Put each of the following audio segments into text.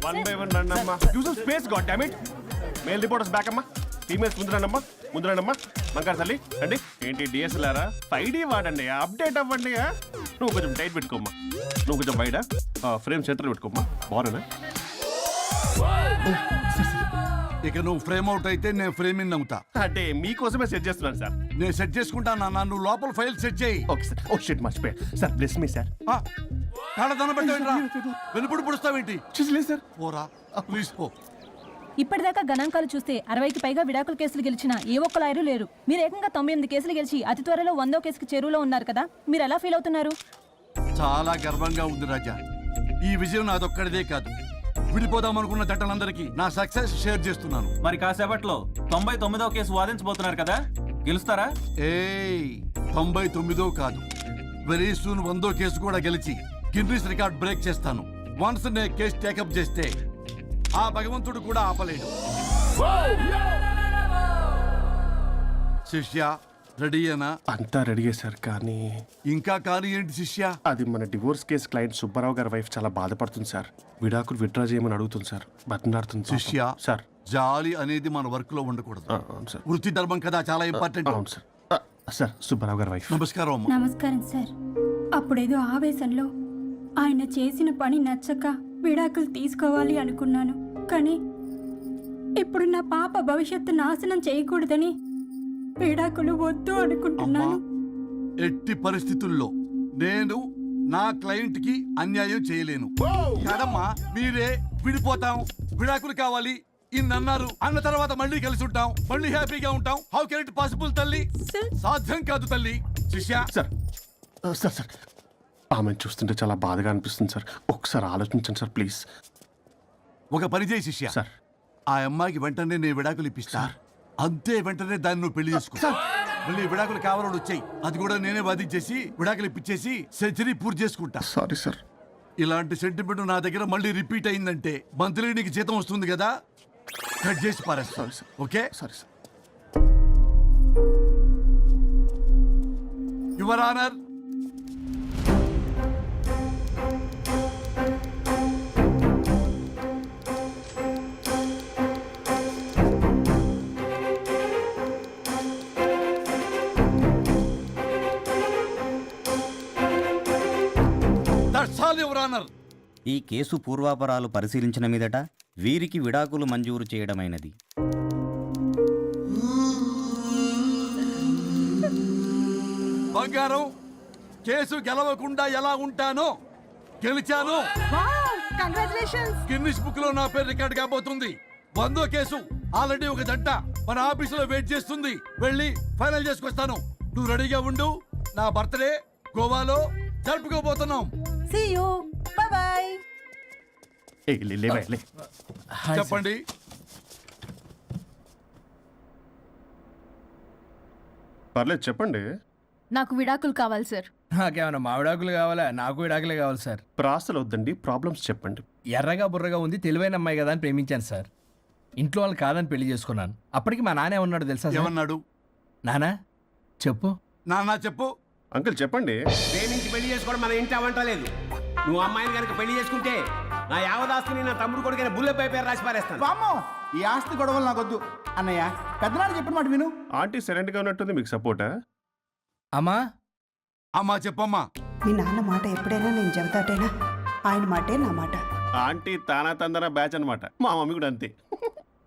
One by one రండి అమ్మా. Use space god damn it. Male reporters back అమ్మా. Females ముందురండమ్మా. బంగారు తల్లి రండి. ఏంటి డిఎస్ఎల్ఆరా? 5D వాడండి, అప్డేట్ అవ్వండి. నువ్వు కొంచెం టైట్ పెట్టుకోమ్మా. నువ్వు కొంచెం బయట ఫ్రేమ్ సెంటర్ పెట్టుకోమ్మా. బాగున్నా? ఇక నువ్వు ఫ్రేమ్ అవుట్ అయితే నేను ఫ్రేమ్ ఇన్ అవుతా. అంటే మీకోసమే సెట్ చేస్తున్నాను సార్. నేను సెట్ చేసుకుంటాను నాన్న, నువ్వు లోపల ఫైల్ సెట్ చేయి. Okay sir. ఓ షిట్ మర్చిపోయా సార్. Bless me sir. కాళ్ళదన పెట్టేంట్రా, వెనుపుడు పుడుస్తావేంటి? చూసలేదు సార్. పోరా ప్లీజ్ పో. ఇప్పటిదాకా గణాంకాలు చూస్తే 60కి పైగా విడాకుల కేసులు గెలిచిన ఏ ఒక్క లాయరు లేరు. మీరు ఏకంగా 98 కేసులు గెలిచి అతి త్వరలో 100వ కేసుకి చేరువలో ఉన్నారు కదా, మీరు ఎలా ఫీల్ అవుతున్నారు? చాలా గర్వంగా ఉంది రాజా. ఈ విజయం నాదొక్కడిదే కాదు, విడిపోదాం అనుకున్న జంటలందరికీ నా సక్సెస్ షేర్ చేస్తున్నాను. మరి కాసేపట్లో 99వ కేసు వాదించబోతున్నారు కదా, గెలుస్తారా? 99 కాదు, వెరీ సూన్ 100వ కేసు కూడా గెలిచి గిన్నిస్ రికార్డ్ బ్రేక్ చేస్తాను. వన్స్ నే కేసు టేకప్ చేస్తే ఆ భగవంతుడు కూడా ఆపలేడు. శిష్య రెడీయేనా? అంతా రెడీయే సార్. కానీ ఇంకా కానీ ఏంటి శిష్య? అది మన డివోర్స్ కేసు క్లయింట్ సుబ్బారావు గారి వైఫ్ చాలా బాధపడుతుంది సార్. విడాకులు విత్డ్రా చేయమని అడుగుతుంది సార్. బతినాడుతుంది శిష్య సార్. జాలి అనేది మన వర్క్ లో ఉండకూడదు. అవును సార్. వృత్తి ధర్మం కదా, చాలా ఇంపార్టెంట్. అవును సార్. సార్ సుబ్బారావు గారి వైఫ్. నమస్కారం అమ్మా. నమస్కారం సార్. అప్పుడేదో ఆవేశంలో ఆయన చేసిన పని నచ్చక విడాకులు తీసుకోవాలి అనుకున్నాను. కానీ ఇప్పుడు నా పాప భవిష్యత్తు నాశనం చేయకూడదని విడాకులు వద్దు అనుకుంటున్నాను. ఎట్టి పరిస్థితుల్లో నేను నా క్లయింట్ కి అన్యాయం చేయలేను. కాదమ్మా, మీరే విడిపోతాం, విడాకులు కావాలి ఇన్నన్నారు అన్న తర్వాత మళ్ళీ కలిసి ఉంటాం, మళ్ళీ హ్యాపీగా ఉంటాం. హౌ కెన్ ఇట్ పాసిబుల్ తల్లి? సాధ్యం కాదు తల్లి. శిష్య సార్ సార్ సార్ ఆమెను చూస్తుంటే చాలా బాధగా అనిపిస్తుంది సార్. ఒకసారి ఆలోచించండి సార్ ప్లీజ్. ఒక పని చేయి శిష్య సార్. ఆ అమ్మాయికి వెంటనే నేను విడాకులు ఇప్పిస్తా. అంతే, వెంటనే దాన్ని నువ్వు పెళ్లి చేసుకో. మళ్ళీ విడాకులు కావాలని వచ్చాయి, అది కూడా నేనే వాదించేసి విడాకులు ఇప్పించేసి సెంచరీ పూర్తి చేసుకుంటా. Sorry sir. ఇలాంటి సెంటిమెంట్ నా దగ్గర మళ్ళీ రిపీట్ అయిందంటే మంత్లీ నీకు జీతం వస్తుంది కదా, కట్ చేసి పారేస్తా. Okay? Sorry sir. Your honour, ఈ కేసు పూర్వాపరాలు పరిశీలించిన మీదట వీరికి విడాకులు మంజూరు చేయడమైనది. బంగారం, కేసు గెలవకుండా ఎలా ఉంటానో గెలిచాను. గిన్నిస్ బుక్ లో నా పేరు రికార్డ్ కాబోతుంది. 100వ కేసు ఆల్రెడీ ఒక జంట మన ఆఫీసులో వెయిట్ చేస్తుంది. వెళ్ళి ఫైనల్ చేసుకొస్తాను. నువ్వు రెడీగా ఉండు. నా బర్త్డే గోవాలో జరుపుకోబోతున్నాం. See you. Bye bye. చెప్పండి. పర్లేదు చెప్పండి. నాకు విడాకులు కావాలి సార్. నాకేమన్నా మా విడాకులు కావాలా? నాకు విడాకులే కావాలి సార్. ప్రాసలు వద్దండి, ప్రాబ్లమ్స్ చెప్పండి. ఎర్రగా బుర్రగా ఉంది, తెలివైన అమ్మాయి కదా అని ప్రేమించాను సార్. ఇంట్లో వాళ్ళు కాదని పెళ్లి చేసుకున్నాను. అప్పటికి మా నాన్న ఏమన్నాడు తెలుసా? ఏమన్నాడు? నానా చెప్పు. నాన్న చెప్పు. అంకుల్ చెప్పండి. ప్రేమించి పెళ్లి చేసుకోవడం మన ఇంటి అవంటలేదు. నువ్వు అమ్మాయిని కనుక పెళ్లి చేసుకుంటే నా యావదాస్తిని నా తమ్ముడు కొడుకైన బుల్లెపై పేరు రాసి పారేస్తాను. వామ్మో, ఈ ఆస్తి గొడవలు నాకొద్దు. అన్నయ్య, పెద్దనాడు చెప్పిన మాట విను. ఆంటీ సైలెంట్ గా ఉన్నట్టుంది, మీకు సపోర్టా? అమ్మా అమ్మా చెప్పమ్మా. మీ నాన్న మాట ఎప్పుడైనా నేను చెబుతాటేనా? ఆయన మాటే నా మాట. ఆంటీ తానా తందన బ్యాచ్ అనమాట. మా మమ్మీ కూడా అంతే.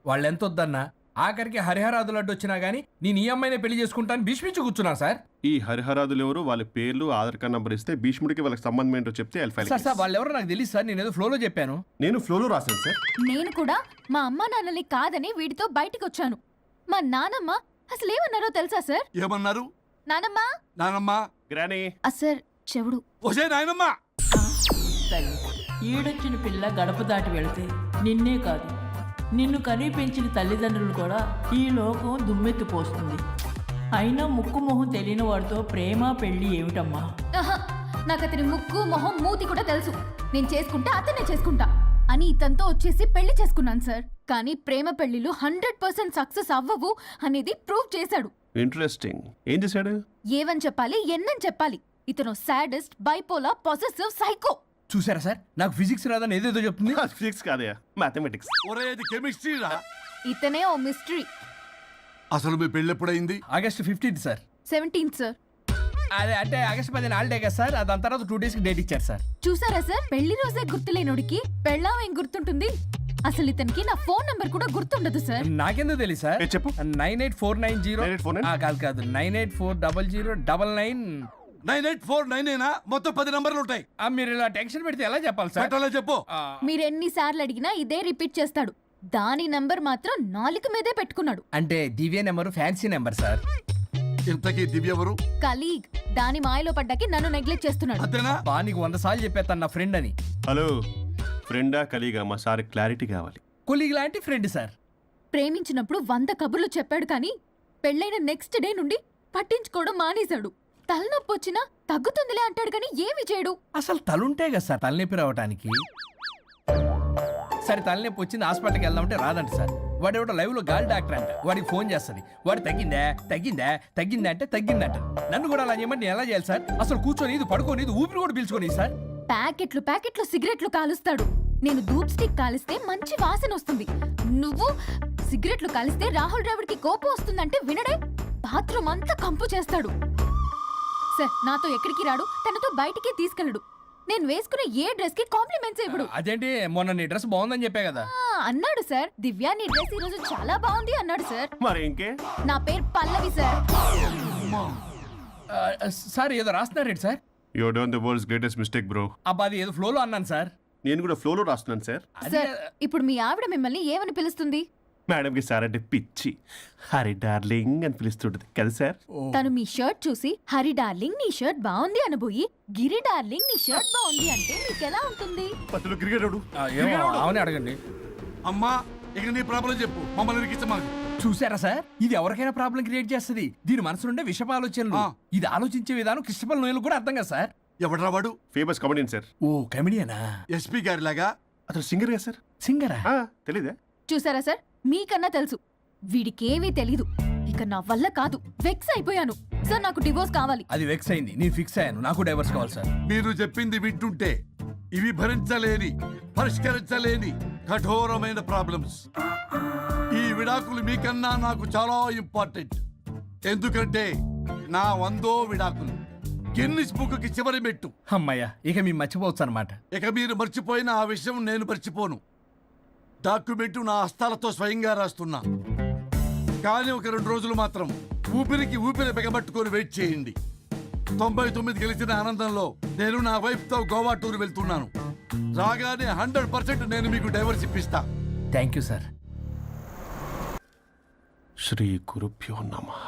వాళ్ళు ఎంత వద్దన్నా ఆఖరికి హరిహరాదులు అడ్డు వచ్చినా గానీ నేను ఈ అమ్మాయినే పెళ్లి చేసుకుంటాను భీష్మించి కూర్చున్నా సార్. ఈ హరిహరాదులు ఎవరు, వాళ్ళ పేర్లు ఆధార్ కార్డ్ నంబర్ ఇస్తే భీష్ముడికి వాళ్ళకి సంబంధం ఏంటో చెప్తే సార్ వాళ్ళు ఎవరో నాకు తెలియదు సార్. నేను ఏదో ఫ్లోలో చెప్పాను. నేను ఫ్లోలో రాశాను సార్. నేను కూడా మా అమ్మా నాన్నని కాదని వీటితో బయటికి వచ్చాను. మా నానమ్మ అసలు ఏమన్నారో తెలుసా సార్? ఏమన్నారు? నానమ్మ నానమ్మ గ్రానీ సార్ చెవుడు. ఒసే నాయనమ్మ, ఈడొచ్చిన పిల్ల గడప దాటి వెళితే నిన్నే కాదు, నిన్ను కనీ పెంచిన తల్లిదండ్రులు కూడా ఈ లోకం దుమ్మెత్తిపోస్తుంది. అయినా ముక్కు మొహం తెలియని వాడితో ప్రేమ పెళ్లి ఏమిటమ్మా? నాకు అతని ముక్కు మొహం మూతి కూడా తెలుసు. నేను చేసుకుంటా, అతనే చేసుకుంటా. అని ఇతనితో వచ్చేసి పెళ్లి చేసుకున్నాను సార్. కానీ ప్రేమ పెళ్లిలు 100% సక్సెస్ అవ్వవు అనేది ప్రూవ్ చేశాడు. ఇంట్రెస్టింగ్. ఏం చేశాడు? ఏవని చెప్పాలి, ఎన్నని చెప్పాలి. ఇతను సాడెస్ట్, బైపోలా, పొసెసివ్, సైకో. చూసారా సార్, నాకు ఫిజిక్స్ రాదని ఏదేదో చెప్తుంది. ఫిజిక్స్ కాదయా, మ్యాథమెటిక్స్. ఒరే ఇది కెమిస్ట్రీ రా. ఇతనే ఓ మిస్టరీ. అసలు మీ పెళ్ళి ఎప్పుడైంది? August 15th sir. 17th sir. అదే అంటే ఆగస్ట్ 10 హాలిడే కదా సార్, దాని తర్వాత 2 days డేట్ ఇచ్చారు సార్. చూసారా సార్, పెళ్లి రోజే గుర్తులేనుడికి పెళ్ళాం ఏం గుర్తుంటుంది? అసలు ఇతనికి నా ఫోన్ నంబర్ కూడా గుర్తుండదు సార్. నాకెందుకు తెలియదు సార్. చెప్పు. 98490 98490? కాదు 9840099. 98499 మొత్తం 10 నంబర్లు ఉంటాయి. మీరు ఇలా టెన్షన్ పెడితే ఎలా చెప్పాలి సార్? పెట్టాలో చెప్పు. మీరు ఎన్నిసార్లు అడిగినా ఇదే రిపీట్ చేస్తాడు. దాని నంబర్ మాత్రం నాలుక మీదే పెట్టుకున్నాడు. అంటే దివ్య నెంబర్ ఫ్యాన్సీ నెంబర్ సార్. ఇంతకీ దివ్య ఎవరు? కలీగ్. దాని మాయలో పడ్డాకి నన్ను నెగ్లెక్ట్ చేస్తున్నాడు. అంతేనా? బా నీకు 100 సార్లు చెప్పేస్తాను నా ఫ్రెండ్ అని. హలో, ఫ్రెండా కలీగా? మా సార్ క్లారిటీ కావాలి. కొలీగ్ లాంటి ఫ్రెండ్ సార్. ప్రేమించినప్పుడు 100 కబుర్లు చెప్పాడు కానీ పెళ్ళైన నెక్స్ట్ డే నుండి పట్టించుకోవడం మానేశాడు. తలనొప్పి వచ్చినా తగ్గుతుందిలే అంటాడు కానీ ఏమి చేయడు. అసలు తలుంటే కదా సార్ తలనొప్పి రావటానికి. సరే తలనొప్పి వచ్చింది హాస్పిటల్కి వెళ్దామంటే రాదంట సార్. వాడు ఎవడో లైవ్ లో గాలి డాక్టర్ అంట, వాడికి ఫోన్ చేస్తుంది. వాడు తగ్గిందా అంటే తగ్గిందంట. నన్ను కూడా అలా చేయమంటే నేను ఎలా చేయాలి సార్? అసలు కూర్చొని ఇది పడుకోని ఇది ఊపిరి కూడా పీల్చుకొని సార్. ప్యాకెట్లు సిగరెట్లు కాలుస్తాడు. నేను ధూప్ స్టిక్ కాలిస్తే మంచి వాసన వస్తుంది. నువ్వు సిగరెట్లు కాలిస్తే రాహుల్ ద్రావిడ్కి కోపం వస్తుందంటే వినడే. బాత్రూమ్ అంతా కంపు చేస్తాడు. సార్ నాతో ఎక్కడికి రాడు, తనతో బయటికి తీసుకెళ్ళడు. నేను వేసుకునే ఏ డ్రెస్ కి కాంప్లిమెంట్స్ ఇవ్వడు. అదేంటి మొన్న నీ డ్రెస్ బాగుందని చెప్పా కదా. అన్నాడు సార్. దివ్య నీ డ్రెస్ ఈ రోజు చాలా బాగుంది అన్నాడు సార్. మరి ఇంకే? నా పేరు పల్లవి సార్. సార్ ఏదో రాస్తున్నారేంటి sir? You done the world's greatest mistake bro. అబ్బా అది ఏదో ఫ్లోలో అన్నాను సార్. నేను కూడా ఫ్లోలో రాస్తున్నాను సార్. సార్ ఇప్పుడు మీ ఆవిడ మిమ్మల్ని ఏమని పిలుస్తుంది? మేడంకి సార్ అంటే పిచ్చి. హరి డార్లింగ్ అని పిలుస్తుంటది కదా సార్. తను మీ షర్ట్ చూసి హరి డార్లింగ్ నీ షర్ట్ బాగుంది అనబోయి గిరి డార్లింగ్ నీ షర్ట్ బాగుంది అంటే మీకు ఎలా ఉంటుంది? పత్తులు క్రికెటరు. అవునే అడగండి. అమ్మా ఇక నీ ప్రాబ్లం చెప్పు, మమ్మల్ని ఇరికించమాకు. చూసారా సార్, ఇది ఎవరికైనా ప్రాబ్లం క్రియేట్ చేస్తుంది. దీని మనసు నుండే విషప ఆలోచనలు. ఇది ఆలోచించే విధానం కృష్ణపల్ నోయలు కూడా అర్థం కదా సార్. ఎవడరా వాడు? Famous comedian sir. ఓ కమెడియనా? ఎస్పీ గారి లాగా? అతను సింగర్ కదా సార్. సింగరా? తెలీదా? చూసారా సార్, మీకన్నా తెలుసు. వీడికేమీ తెలీదు. ఇక నా వల్ల కాదు, వెక్స్ అయిపోయాను సార్. నాకు డివోర్స్ కావాలి. అది వెక్స్ అయింది, నేను ఫిక్స్ అయ్యాను. నాకు డైవర్స్ కావాలి సార్. మీరు చెప్పింది వింటుంటే ఇవి భరించలేని, పరిష్కరించలేని కఠోరమైన ప్రాబ్లమ్స్. ఈ విడాకులు మీకన్నా నాకు చాలా ఇంపార్టెంట్. ఎందుకంటే నా 100వ విడాకులు గిన్నిస్ బుక్కి చివరి మెట్టు. అమ్మయ్య, ఇక మేము మర్చిపోవచ్చు అనమాట. ఇక మీరు మర్చిపోయిన ఆ విషయం నేను మర్చిపోను. డాక్యుమెంట్ నా హస్తాలతో స్వయంగా రాస్తున్నా. కానీ ఒక 2 రోజులు మాత్రం ఊపిరికి ఊపిరి బిగబట్టుకొని వెయిట్ చేయండి. 99 గెలిచిన ఆనందంలో నేను నా వైఫ్ తో గోవా టూర్ వెళ్తున్నాను. రాగానే 100% నేను మీకు డైవర్స్ ఇప్పిస్తా. Thank you sir. శ్రీ గురుభ్యో నమః.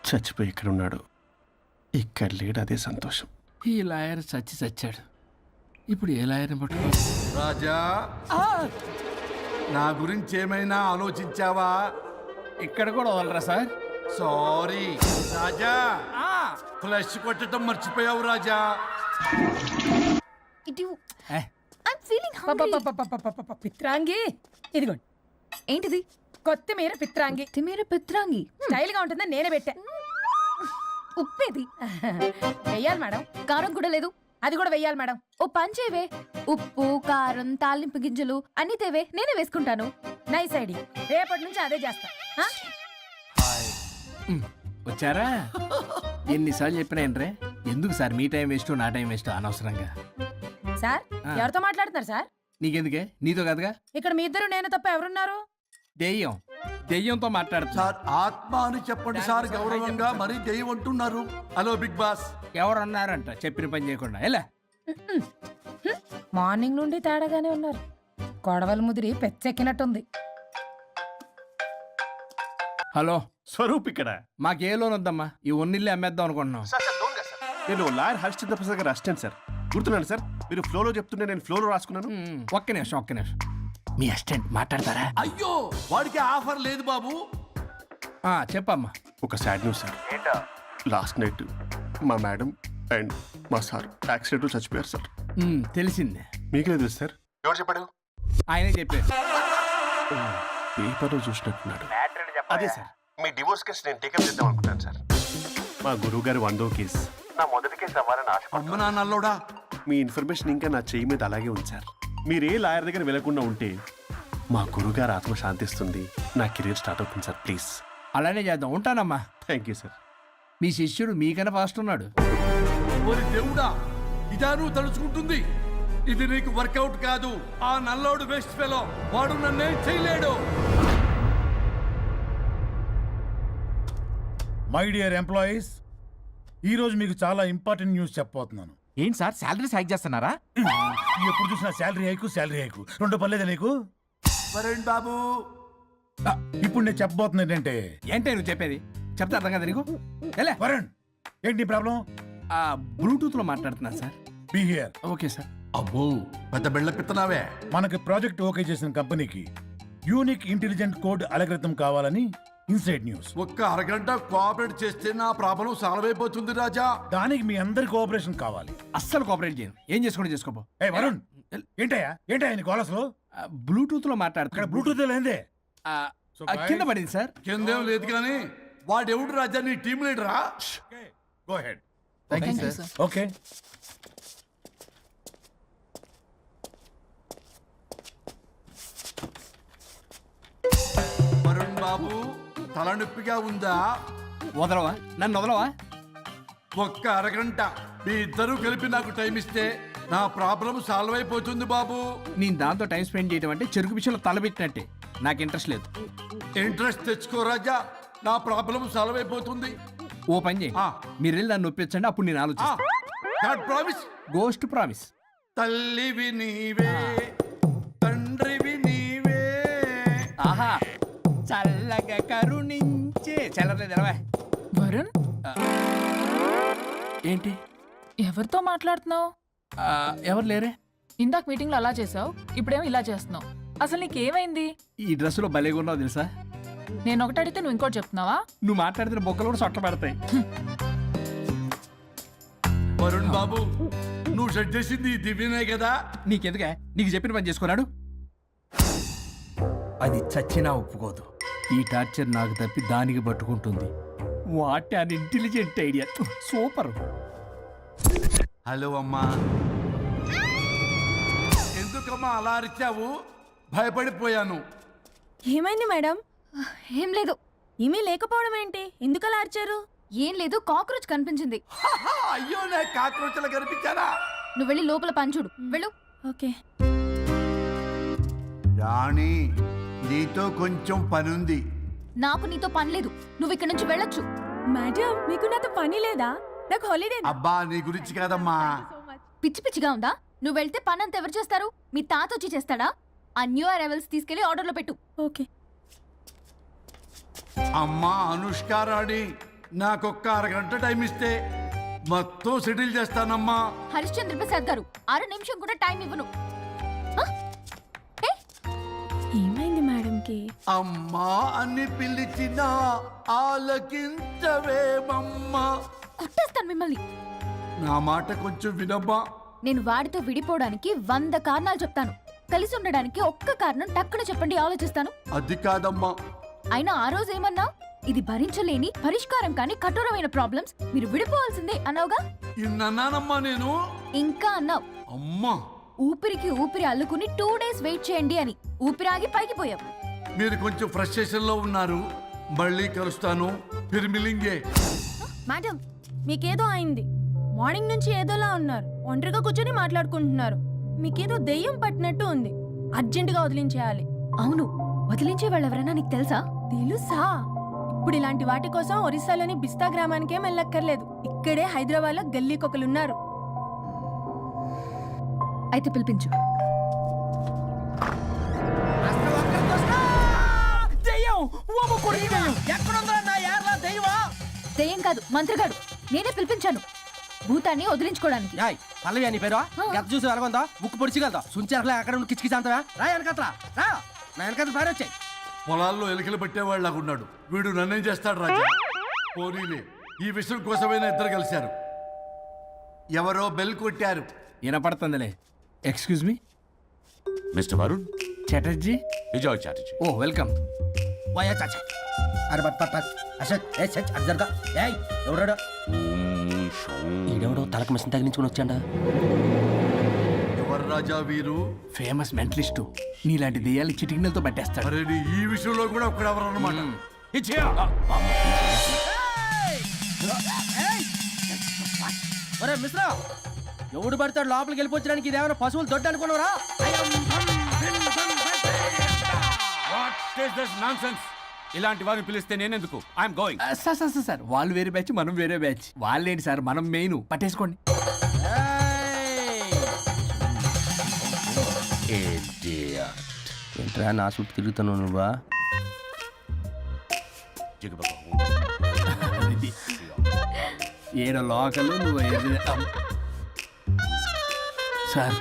చచ్చిపోయి ఇక్కడ ఉన్నాడు, ఇక్కడ లేడు, అదే సంతోషం. ఈ లాయర్ చచ్చాడు. ఇప్పుడు ఏ లాయర్ని పట్టుకో? రాజా, నా గురించి ఏమైనా ఆలోచించావా? ఇక్కడ కూడా వదలరా సార్? సారీ రాజా, ఫ్లష్ కొట్టడం మర్చిపోయావు రాజా. పిత్రాంగి ఇదిగోండి. ఏంటిది? కొత్తిమీర పిత్రాంగి. పిత్రాంగి స్టైల్ గా ఉంటుందని నేనే పెట్టా. ఉప్పేది? వెయ్యాలి మేడం. కారం కూడా లేదు. అది కూడా వెయ్యాలి మేడం. ఓ పంచేవే. ఉప్పు, కారం, తాలింపు గింజలు అన్ని తేవే, నేనే వేసుకుంటాను. Nice idea. రేపటి నుంచి అదే చేస్తా. వచ్చారా? ఎన్నిసార్లు చెప్పినా ఏంట్రే? ఎందుకు సార్ మీ టైం వేస్ట్ నా టైం వేస్ట్ అనవసరంగా? సార్ ఎవరితో మాట్లాడుతున్నారు సార్? నీకెందుకే? నీతో కదగా. ఇక్కడ మీ ఇద్దరు నేను తప్ప ఎవరున్నారు? దెయ్యంతో మాట్లాడుతున్నా. సార్ ఆత్మ అని చెప్పండి సార్, గౌరవంగా. మరీ దెయ్యం అంటున్నారు. Hello big boss. ఎవరు అన్నారంట చెప్పిన పని చేయకుండా? ఎలా మార్నింగ్ నుండి తేడాగానే ఉన్నారు. గొడవల ముదిరి పెచ్చెక్కినట్టుంది. హలో స్వరూప్ ఇక్కడ. మాకే లోన్ వద్దమ్మా, ఈ ఒన్నిల్లు అమ్మేద్దాం అనుకుంటున్నాం. నేను లాయర్ హరిశ్చంద్ర ప్రసాద్ గారు అసిస్టెంట్ సార్. గుర్తున్నాను సార్, మీరు ఫ్లోలో చెప్తుంటే నేను ఫ్లోలో రాసుకున్నాను. ఒక్క నిమిషం. మీ అసిస్టెంట్ మాట్లాడతారా? అయ్యో వాడికి ఆఫర్ లేదు బాబు. చెప్పమ్మా. ఒక sad news sir. Last night మా మేడం అండ్ మా సార్ యాక్సిడెంట్ చచ్చిపోయారు సార్. తెలిసిందే. మీకు లేదు సార్. ఎవరు చెప్పాడు? ఆయనే చెప్పారు. పేపర్లో చూసినట్టున్నాడు. అదే సార్, మీ డివోర్స్ కేసు నేను టేకప్ చేద్దాం అనుకుంటాను సార్. మా గురువు గారి 100వ కేసు నా మొదటి కేసు అవ్వాలని ఆశ. అమ్మ నాన్నల్లోడా, మీ ఇన్ఫర్మేషన్ ఇంకా నా చెయ్యి మీద అలాగే ఉంది సార్. మీరు ఏ లాయర్ దగ్గర వెళ్లకుండా ఉంటే మా గురువుగారు ఆత్మ శాంతిస్తుంది, నా కెరీర్ స్టార్ట్ అవుతుంది సార్. ప్లీజ్ అలానే చేద్దాం. ఉంటానమ్మా. Thank you sir. మీ శిష్యుడు మీకన్నా ఫాస్ట్ ఉన్నాడు. ఓరి దేవుడా, ఇదా నువ్వు తలుచుకుంటుంది? ఇది నీకు వర్కౌట్ కాదు. ఆ నల్లోడు వేస్ట్ ఫెలో, వాడు నన్నేం చేయలేడు. మై డియర్ ఎంప్లాయీస్, ఈరోజు మీకు చాలా ఇంపార్టెంట్ న్యూస్ చెప్పబోతున్నాను. ఏంటి సార్ శాలరీస్ హైక్ చేస్తున్నారా? ఎప్పుడు చూసినా శాలరీ హైకు రెండు పర్లేదా నీకు? వరుణ్ బాబు, ఇప్పుడు నేను చెప్పబోతున్నా ఏంటంటే, ఏంటే నువ్వు చెప్పేది? చెప్తా అర్థం కదా నీకు? ఎలా వరుణ్, ఏంటి ప్రాబ్లం? బ్లూటూత్ లో మాట్లాడుతున్నాను sir. Be here. Okay sir. అబ్బో పెద్ద బిళ్ళ పిత్తనావే. మనకి ప్రాజెక్ట్ ఓకే చేసిన కంపెనీకి యూనిక్ ఇంటెలిజెంట్ కోడ్ అలకృతం కావాలని ఇన్సైడ్ న్యూస్. ఒక్క అరగంట కోఆపరేట్ చేస్తే నా ప్రాబ్లం సాల్వ్ అయిపోతుంది రాజా. దానికి మీ అందరి కోఆపరేషన్ కావాలి. అస్సలు కోఆపరేట్ చేయను. ఏం చేసుకోండి చేసుకోపో. ఏ వరుణ్, ఏంటయ్యా నీ కాలర్స్ లో? బ్లూటూత్ లో ఇక్కడ మాట్లాడుతున్నా. బ్లూటూత్ లేదే. కింద పడింది సార్. కిందేం లేదు కానీ వాడెవడు రాజా, నీ టీం లీడరా? Go ahead. Sir. Okay. Varun బాబు, తలనొప్పిగా ఉందా? వదలవా? నన్ను వదలవా? ఒక్క అరగంట మీ ఇద్దరూ కలిపి నాకు టైం ఇస్తే నా ప్రాబ్లం సాల్వ్ అయిపోతుంది బాబు. నేను దాంతో టైం స్పెండ్ చేయడం అంటే చెరుకు విషయంలో తలబెట్టినట్టే. నాకు ఇంట్రెస్ట్ లేదు. ఇంట్రెస్ట్ తెచ్చుకో రాజా, నా ప్రాబ్లం సాల్వ్ అయిపోతుంది. ఓ పని చేయి, మీరు వెళ్ళి నన్ను ఒప్పించండి, అప్పుడు నేను ఆలోచిస్తాను. God promise. Ghost promise. తల్లివి నీవే, తండ్రివి నీవే. ఆహా, చల్లగా కరుణించే. చల్లలేదు ఎలవా. వరుణ్, ఏంటి? ఎవరితో మాట్లాడుతున్నావు? ఎవరు లేరే? ఇందాక మీటింగ్ లో అలా చేసావు, ఇప్పుడేమో ఇలా చేస్తున్నావు. అసలు నీకేమైంది? ఈ డ్రెస్సులో భలేగా ఉన్నావు తెలుసా? నేను ఒకటి అడిగితే నువ్వు ఇంకోటి చెప్తున్నావా? నువ్వు మాట్లాడితే బొక్కలు కూడా సొట్ట పడతాయి. వరుణ్ బాబు, నువ్వు సెట్ చేసింది ఈ దివ్యనే కదా? నీకెందుకే? నీకు చెప్పిన పని చేసుకున్నాడు. అది చచ్చినా ఒప్పుకోదు. ఈ టార్చర్ నాకు తప్పి దానికి పట్టుకుంటుంది. What an intelligent idea. Super. Hello అమ్మా. ఎందుకమ్మా అలా అరిచావు? భయపడిపోయాను. ఏమైంది మేడం? ఏం లేదు. ఏమీ లేకపోవడం ఏంటి? ఎందుకలా అరిచారు? ఏం లేదు, కాక్రోచ్ కనిపించింది. అయ్యో, నా కాక్రోచ్లు కనిపించారా? నువ్వు వెళ్ళి లోపల పని చూడు. వెళ్ళు. ఓకే. రాణి, నీతో కొంచెం పనుంది. నాకు నీతో పని లేదు. నువ్వు ఇక్కడ నుంచి వెళ్ళొచ్చు. మేడం, మీకు నాతో పని లేదా? నాకు హాలిడే. అబ్బా, నీ గురించి కాదమ్మా. పిచ్చి పిచ్చిగా ఉందా? నువ్వు వెళ్తే పని అంతా ఎవరు చేస్తారు? మీ తాత వచ్చి చేస్తాడా? ఆ న్యూ అరైవల్స్ తీసుకెళ్లి ఆర్డర్లో పెట్టు. ఓకే. అమ్మా అనుష్క రాణి, నాకొక్క అరగంట టైం ఇస్తే మొత్తం సెటిల్ చేస్తానమ్మా. హరిశ్చంద్ర ప్రసాద్ గారు, 6 నిమిషం కూడా టైం ఇవ్వను. ఏమైంది మేడంకి? అమ్మా అని పిలిచినా ఆలకించవేమమ్మా. కొట్టేస్తాను మిమ్మల్ని. నా మాట కొంచెం వినమ్మా. నేను వాడితో విడిపోవడానికి 100 కారణాలు చెప్తాను. కలిసి ఉండడానికి ఒక్క కారణం టక్కున చెప్పండి, ఆలోచిస్తాను. అది కాదమ్మా. అయినా ఆ రోజు ఏమన్నా? ఇది భరించలేని పరిష్కారం కాని కఠోరమైన ప్రాబ్లమ్స్, మీరు విడిపోవాల్సిందే అన్నావుగా. ఇన్నానమ్మా నేను. ఇంకా అన్నావు. అమ్మా, ఊపిరికి ఊపిరి అల్లుకుని 2 days వెయిట్ చేయండి అని. ఊపిరాగి పైకి పోయావు. మీరు కొంచెం ఫ్రస్ట్రేషన్ లో ఉన్నారు. మళ్ళీ కలుస్తాను. ఫిర్మిలింగే. మేడం, మీకేదో అయింది. మార్నింగ్ నుంచి ఏదోలా ఉన్నారు. ఒంటరిగా కూర్చొని మాట్లాడుకుంటున్నారు. మీకేదో దెయ్యం పట్టినట్టు ఉంది. అర్జెంటుగా వదిలించేయాలి. అవును, వదిలించే వాళ్ళెవరైనా నీకు తెలుసా? తెలుసా? ఇప్పుడు ఇలాంటి వాటి కోసం ఒరిస్సాలోని బిస్తా గ్రామానికేం వెళ్ళక్కర్లేదు. ఇక్కడే హైదరాబాద్ లో గల్లీకొకలున్నారు. అయితే పిలిపించు. దెయ్యం కాదు, మంత్రగాడు. నేనే పిలిపించాను భూతాన్ని వదిలించుకోవడానికి. పల్లవి అని పేరు గత చూసి వెలగొందా ముక్కు పొడిచిగలదా సుంచరలే అక్కడ ఉండి కిచకిచ అంతవా రా వెనకత్రా రా నా వెనకత్ర పారి వచ్చాయి పొలాల్లో ఎలికలు పట్టేవాళ్ళగా ఉన్నాడు వీడు నన్నేం చేస్తాడు రాజా పోనీలే ఈ విషయం కోసమైనా ఇద్దరు కలిశారు ఎవరో బెల్ కొట్టారు వినపడుతుందిలే excuse me mister Varun Chatterjee Vijay Chatterjee oh welcome వాయా చాచా అరే బట్ పట్ పట్ అశోక్ ఏ సచ్ అర్జర్గా ఏయ్ ఎవరాడు ఈడెవడో తలకు మిషన్ తగిలించుకుని వచ్చాడా ఎవరు రాజా వీరు ఫేమస్ మెంటలిస్టు నీలాంటి దెయ్యాలు చిటికినలతో పట్టేస్తాడు అరే నీ ఈ విషయంలో కూడా ఒకడు ఎవరు అన్నమాట ఒరే మిశ్రా ఎవడు పడతాడు లోపలికి వెళ్ళిపోవడానికి ఇదేమైనా పశువులు దొడ్డు అనుకున్నారా ఇలాంటి వారిని పిలిస్తే నేనెందుకు ఐఎమ్ గోయింగ్ సార్ వాళ్ళు వేరే బ్యాచ్ మనం వేరే బ్యాచ్ వాళ్ళేంటి సార్ మనం మెయిన్ పట్టేసుకోండి ఏంట్రా నా చుట్టూ తిరుగుతున్నావు నువ్వా ఏడో లోకలు నువ్వు సార్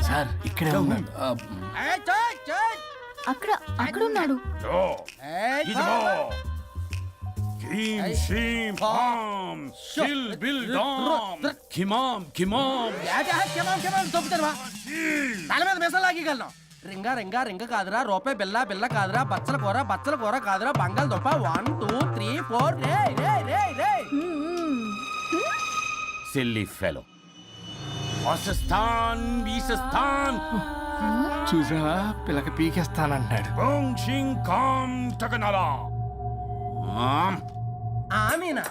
సార్ ఇక్కడే ఉన్నాడు అక్కడ అక్కడ ఉన్నాడు. తల మీద మెసలు లాగగలను రింగా రింగా రింగ కాదురా రూపాయి బిల్ల బిల్ల కాదురా బచ్చల కూర కాదురా బంగాళదుంప 1 2 3 4 రే రే రే రే సిల్లీ ఫెలో వాసస్థాన్ వీసస్థాన్ చూసా పిల్లకి పీకేస్తానంటాడు ఆమీనా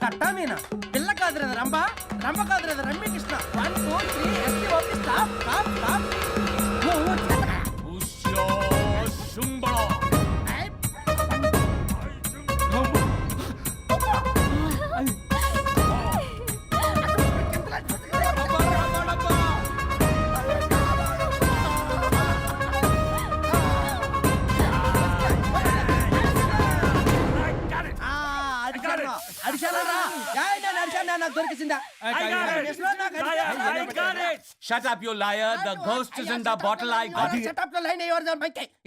కట్టామీనా పిల్ల కాదురా రంభ రంభ కాదురా Ramya Krishna 1 2 3 ST OP stop stop stop Shut up, you liar. The ghost is in the bottle. I got it. Shut up the line.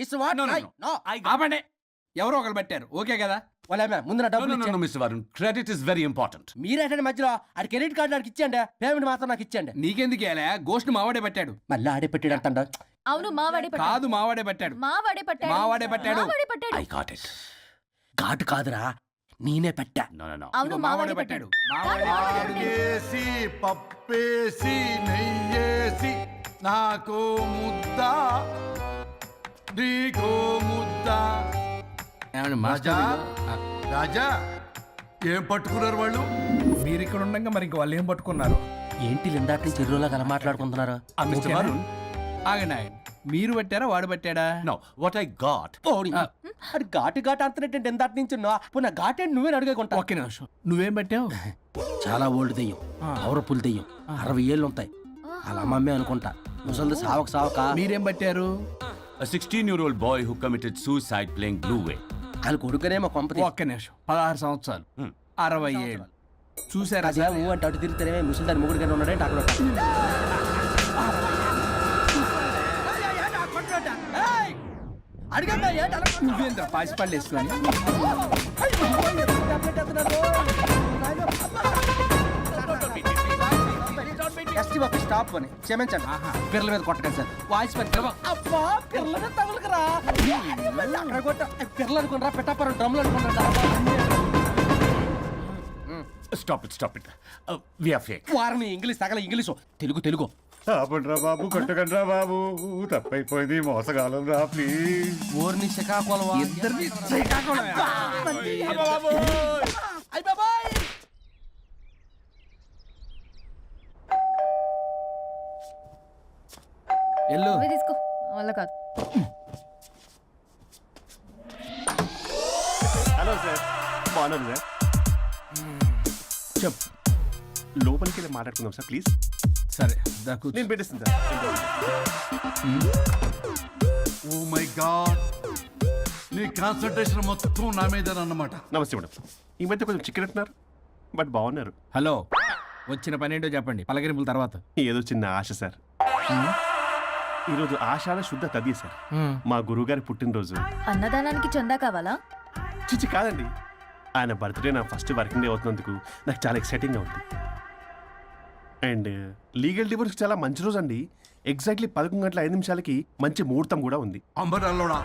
It's what? No. ఆపండి. ఎవరో ఒకరు పెట్టారు ఓకే కదా వాళ్ళ ముందు నా No, డబ్బులు no, no, Mr. Varun. Credit is very important. మీరేటండి మధ్యలో ఆడి క్రెడిట్ కార్డు నాకు ఇచ్చేయండి పేమెంట్ మాత్రం నాకు ఇచ్చేయండి నీకెందుకు ఇలా గోస్ట్ మావాడే పెట్టాడు మళ్ళీ ఆడే పెట్టాడు అంట అవును మావాడే పట్టాడు. కాదు మావాడే పెట్టాడు మావాడే పట్టాడు. మావాడే పట్టాడు. మావాడే పట్టాడు. I got it. ఘాటు కాదురా నేనే పెట్టా No, no, no. అవును మావాడే పట్టాడు. ఆడికేసి పప్పేసి నెయ్యేసి నాకు ముద్ద నీకో ముద్ద రాజా రాజా ఏం పట్టుకున్నారు వాళ్ళు మీరు ఇక్కడ ఉండగా మరి ఇంక వాళ్ళు ఏం పట్టుకున్నారు ఏంటి ఇందాక చెరువులో కల మాట్లాడుకుంటున్నారు Mr. Varun. ఆగండి మీరు పట్టారా వాడు పట్టాడా No, what I got. అది ఘాటు ఘాటు అంటున్నట్టు ఎంతటి నుంచి నా ఘాటే నువ్వే అడుగుకుంటా ఒకే నిమిషం నువ్వేం పట్టావు చాలా ఓల్డ్ దెయ్యం పవర్ఫుల్ దెయ్యం 60 ఏళ్ళు ఉంటాయి అలా అమ్మమ్మే అనుకుంటా ముసలి సావక మీరేం పట్టారు A 16-year-old boy who committed suicide playing Blue Way. వాళ్ళ కొడుకునేమో కొంపతి ఒక్క నిమిషం 16 సంవత్సరాలు 60 ఏళ్ళు చూసారా ఊ అంటే అటు తిరుగుతానే ముసలి దాని ముగ్గురు గంట ఉన్నాడే అక్కడ నువ్వేంద్ర పాసిపళ్ళు వేసుకొని ఎస్టీ బాబు స్టాప్ అని క్షమించండి పిల్లల మీద కొట్టకండి సార్ వాయిస్ అబ్బా పిల్లల మీద తగులుకురా అక్కడ కొట్ట పిల్లలు అనుకున్నారా పెట్టాపరం డ్రమ్లు అనుకున్నారా Stop it. We are fake. వారిని ఇంగ్లీష్ తగల ఇంగ్లీషు తెలుగు ఆపండ్రా బాబు కొట్టకండ్రా బాబు తప్పైపోయింది మోసగాలం రా ప్లీజ్. ఊరిని శ్రీకాకుళం ఇద్దరిని శ్రీకాకుళం ఎల్లు తీసుకో వల్ల కాదు. హలో సార్ బాగున్నారు సార్. చెప్పు లోపలికి వెళ్ళి మాట్లాడుకుందాం సార్ ప్లీజ్. సరే దాకు నేను పెట్టేస్తాను సార్. ఓ మై గాడ్ నీ కాన్సన్ట్రేషన్ మొత్తం నా మీద అన్నమాట. నమస్తే మేడం. ఈ మధ్య కొంచెం చికెన్ అంటున్నారు బట్ బాగున్నారు. హలో వచ్చిన పని ఏంటో చెప్పండి, పలకరింపుల తర్వాత. ఏదో చిన్న ఆశ సార్. ఈరోజు ఆషాఢ శుద్ధ తది సార్, మా గురువుగారి పుట్టినరోజు. అన్నదానానికి చందా కావాలా? చిచ్చి కాదండి, ఆయన బర్త్డే నా ఫస్ట్ వర్కింగ్ డే అవుతున్నందుకు నాకు చాలా ఎక్సైటింగ్గా ఉంది. అండ్ లీగల్ డివోర్స్కి చాలా మంచి రోజు అండి. ఎగ్జాక్ట్లీ 11:05 మంచి ముహూర్తం కూడా ఉంది. అంబరాల్లోడా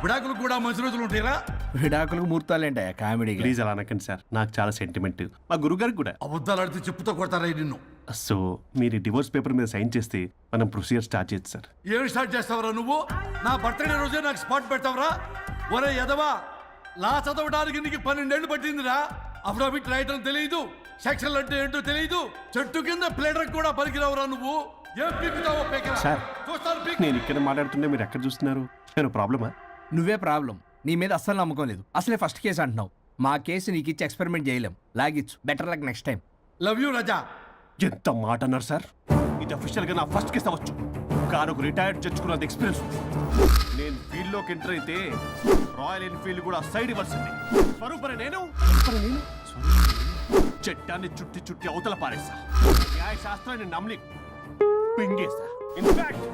విడాకులు కూడా మంచి రోజులు ఉంటాయిరా? విడాకులకు ముహూర్తాలేంట కామెడీ. ప్లీజ్ అలా అనకండి సార్, నాకు చాలా సెంటిమెంట్, మా గురుగారికి కూడా. అబద్ధాలు ఆడితే చెప్పుతో కొడతారా నిన్ను? సో మీరు డివోర్స్ పేపర్ మీద సైన్ చేస్తే మనం ప్రొసీజర్ స్టార్ట్ చేయొచ్చు సార్. ఏమి స్టార్ట్ చేస్తావరా నువ్వు? నా బర్త్డే రోజే నాకు స్పాట్ పెడతావరా? ఒరే ఎదవా, లా చదవడానికి నీకు 12 ఏళ్ళు పట్టిందిరా. అఫిడవిట్ రాయటం తెలియదు, సెక్షన్లు అంటే ఏంటో తెలియదు, చెట్టు కింద ప్లేడర్ కూడా పలికిరావురా నువ్వు. ఏం పీకుతావో పీకరా. సార్ చూస్తాను పీక్. నేను ఇక్కడ మాట్లాడుతుంటే మీరు ఎక్కడ చూస్తున్నారు? నేను ప్రాబ్లమా? నువ్వే ప్రాబ్లం. నీ మీద అస్సలు నమ్మకం లేదు. అసలే ఫస్ట్ కేసు అంటున్నావు. మా కేసు నీకు ఇచ్చి ఎక్స్పెరిమెంట్ చేయలేం. లాగిచ్చు. Better luck next time. Love you Raza. ఎంత మాట అన్నారు సార్? ఇది అఫీషియల్గా నా ఫస్ట్ కేసు అవ్వచ్చు, కానీ ఒక రిటైర్డ్ జడ్జ్ కున్నది ఎక్స్పీరియన్స్. నేను ఫీల్డ్లోకి ఎంటర్ అయితే రాయల్ ఎన్ఫీల్డ్ కూడా సైడ్ ఇవ్వాల్సింది. స్వరూపరే నేను చట్టాన్ని చుట్టి చుట్టి అవతల పారేసా. న్యాయ శాస్త్రాన్ని నమ్మి పింగేసా. ఇన్ఫాక్ట్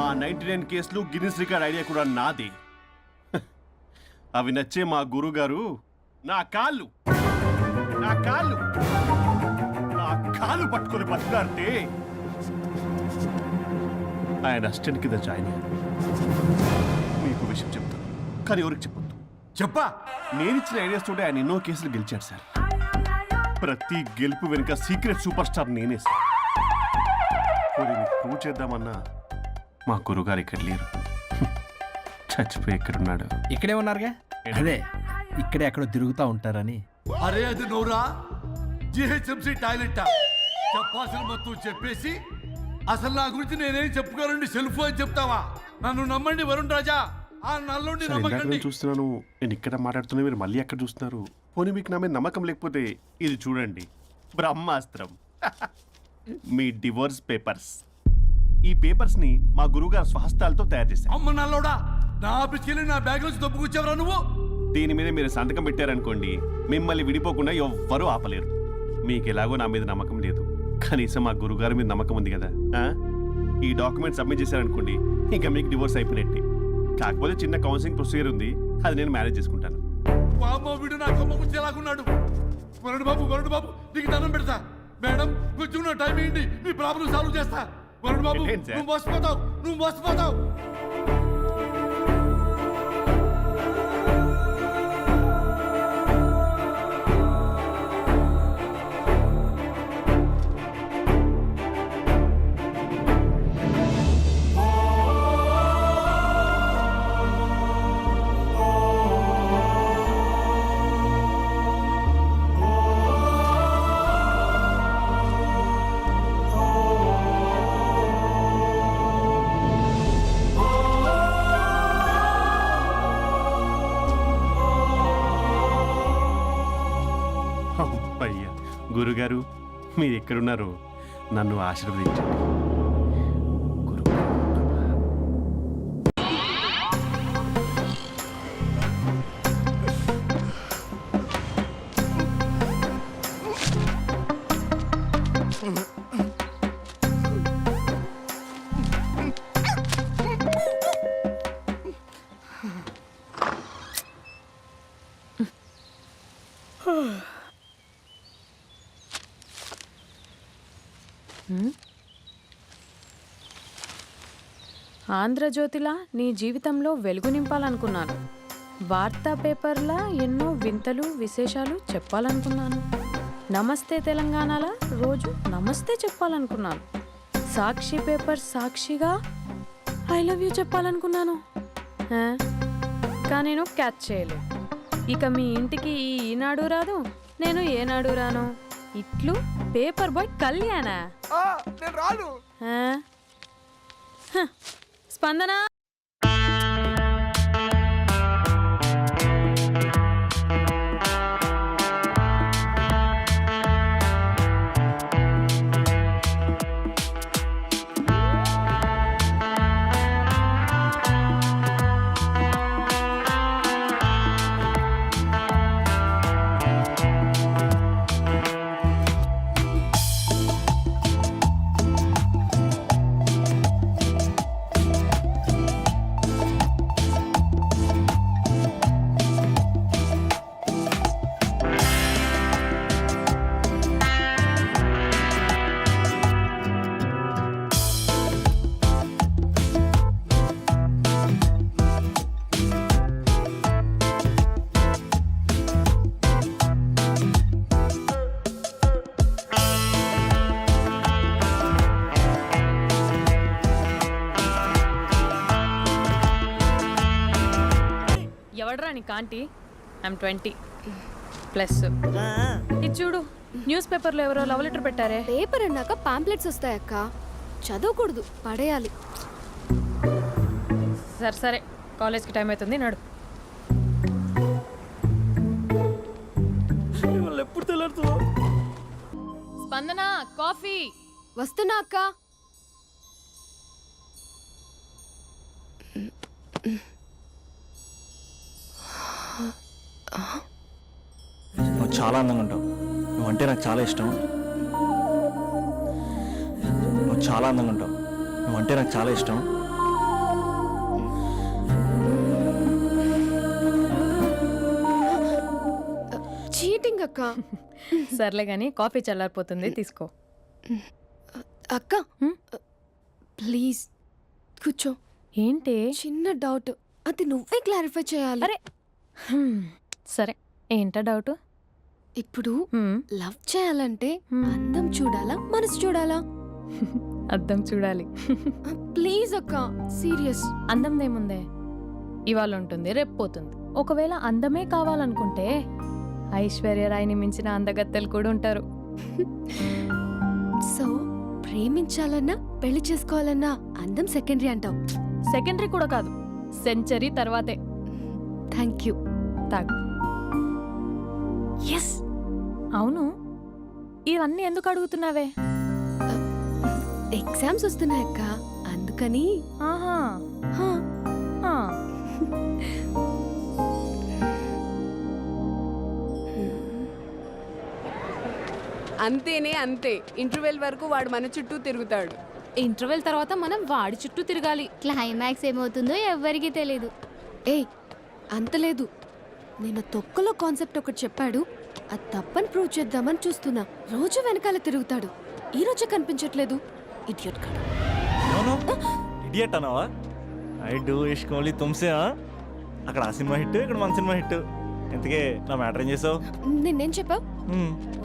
ఆ 99 కేసులు గిన్నిస్ రికార్డ్ ఐడియా కూడా నాదే. అవి నచ్చే మా గురుగారు నా కాళ్ళు పట్టుకొని బతులాడితే ఆయన అసిస్టెంట్ కింద జాయిన్ అయ్యాను. మీకు విషయం చెప్తాను, కానీ ఎవరికి చెప్పొద్దు. చెప్పా. నేను ఇచ్చిన ఐడియాస్ తోటి ఆయన ఎన్నో కేసులు గెలిచాడు సార్. ప్రతి గెలుపు వెనుక సీక్రెట్ సూపర్ స్టార్ నేనే సార్. ప్రూవ్ చేద్దామన్నా మా గురుగారు ఇక్కడ లేరు. చచ్చిపోయి ఎక్కడున్నాడు? ఇక్కడే ఉన్నారుగా. అదే ఇక్కడే ఎక్కడో తిరుగుతూ ఉంటారని. అరే అది నోరా, జిహెచ్ఎంసీ టాయిలెట్ చెప్పాల్సిన మొత్తం చెప్పేసి అసలు నా గురించి నేనేం చెప్పుకోనండి సెల్ఫ్ అని చెప్తావా? నన్ను నమ్మండి వరుణ్ రాజా, ఆ నల్లుండి నమ్మకండి. చూస్తున్నాను, నేను ఇక్కడ మాట్లాడుతున్నా, మీరు మళ్ళీ ఎక్కడ చూస్తున్నారు? పోనీ మీకు నా మీద నమ్మకం లేకపోతే ఇది చూడండి, బ్రహ్మాస్త్రం. మీ డివోర్స్ పేపర్స్. ఈ పేపర్స్ ని మా గురువుగారు స్వహస్తాలతో తయారు చేశారు. అమ్మ నల్లోడా, నా ఆఫీస్కి వెళ్ళి నా బ్యాగ్ నుంచి దొబ్బుకొచ్చావరా నువ్వు? దీని మీద మీరు సంతకం పెట్టారనుకోండి, మిమ్మల్ని విడిపోకుండా ఎవ్వరూ ఆపలేరు. మీకు ఎలాగో నా మీద నమ్మకం లేదు, కనీసం మా గురుగారి మీద నమ్మకం ఉంది కదా. ఈ డాక్యుమెంట్ సబ్మిట్ చేశారనుకోండి, ఇంకా మీకు డివోర్స్ అయిపోయినట్టే. కాకపోతే చిన్న కౌన్సిలింగ్ ప్రొసీజర్ ఉంది, అది నేను మేనేజ్ చేసుకుంటాను. వీడు నా కొమ్మ గురించి ఎలాగున్నాడు? వరుణ్ బాబు నీకు దండం పెడతా. మేడం కొంచెం నా టైం ఏంటి, నీ ప్రాబ్లం సాల్వ్ చేస్తా. వరుణ్ బాబు ఏంటి సార్? నువ్వు మోసపోతావు. అయ్యా గురుగారు, మీరు ఎక్కడున్నారో నన్ను ఆశీర్వదించండి. ఆంధ్రజ్యోతిలా నీ జీవితంలో వెలుగు నింపాలనుకున్నాను. వార్తా పేపర్లా ఎన్నో వింతలు విశేషాలు చెప్పాలనుకున్నాను. నమస్తే తెలంగాణలా రోజు నమస్తే చెప్పాలనుకున్నాను. సాక్షి పేపర్ సాక్షిగా ఐ లవ్ యూ చెప్పాలనుకున్నాను. కానీ నేను క్యాచ్ చేయలేదు. ఇక మీ ఇంటికి ఈనాడు రాదు, నేను ఏనాడు రాను. ఇట్లు పేపర్ బాయ్ కళ్యాణా? స్పందన. నీకు ఆంటీ ఐమ్ 20 ప్లస్. ఇది చూడు, న్యూస్ పేపర్లో ఎవరో లవ్ లెటర్ పెట్టారే. పేపర్ అన్నాక పాంప్లెట్స్ వస్తాయక్క, చదవకూడదు, పడేయాలి. సరే సరే, కాలేజ్కి టైం అవుతుంది, నడు. ఎప్పుడు తెల్లడుతుందో. స్పందన, కాఫీ. వస్తున్నా అక్క. నువ్వు చాలా అందంగా ఉంటావు. నువ్వంటే నాకు చాలా ఇష్టం. నువ్వు చాలా అందంగా ఉంటావు. నువ్వంటే నాకు చాలా ఇష్టం. చీటింగ్ అక్క. సర్లే కానీ కాఫీ చల్లారిపోతుంది, తీసుకో. అక్క ప్లీజ్ కూర్చో. ఏంటి? చిన్న డౌట్, అది నువ్వే క్లారిఫై చేయాలి. అరే సరే, ఏంటా డౌట్? ఇప్పుడు లవ్ చేయాలంటే అందం చూడాలా, మనసు చూడాలా? అద్దం చూడాలి. ప్లీజ్ అక్క, సీరియస్. అందందేముందే, ఇవాళ ఉంటుంది, రేపు పోతుంది. ఒకవేళ అందమే కావాలనుకుంటే ఐశ్వర్యరాయ్ని మించిన అందగత్తెలు కూడా ఉంటారు. సో ప్రేమించాలన్నా పెళ్లి చేసుకోవాలన్నా అందం సెకండరీ అంటావు? సెకండరీ కూడా కాదు, సెంచరీ తర్వాతే. Thank you. తాగు. ఎస్. అవును, ఇవన్నీ ఎందుకు అడుగుతున్నావే? ఎగ్జామ్స్ వస్తున్నాయక్క, అందుకని. ఆహా. హా. ఆ. అంతేనే అంతే. ఇంటర్వెల్ వరకు వాడు మన చుట్టూ తిరుగుతాడు. ఇంటర్వెల్ తర్వాత మనం వాడి చుట్టూ తిరగాలి. క్లైమాక్స్ ఏమవుతుందో ఎవ్వరికీ తెలీదు. ఏయ్ అంత లేదు, నేను తొక్కలో కాన్సెప్ట్ ఒకటి చెప్పాడు, అది తప్పని ప్రూవ్ చేద్దామని చూస్తున్నా. రోజు వెనకాల తిరుగుతాడు, ఈ రోజే కనిపించట్లేదు. ఇడియట్ కాడు. ఇడియట్ అన్నావా? ఐ డూ ఇష్క్ ఓన్లీ తుమ్సే. అక్కడ ఆ సినిమా హిట్, ఇక్కడ మన సినిమా హిట్. ఇంతకే నా మ్యాటర్ ఏం చేసావు? నిన్నేం చెప్పావు?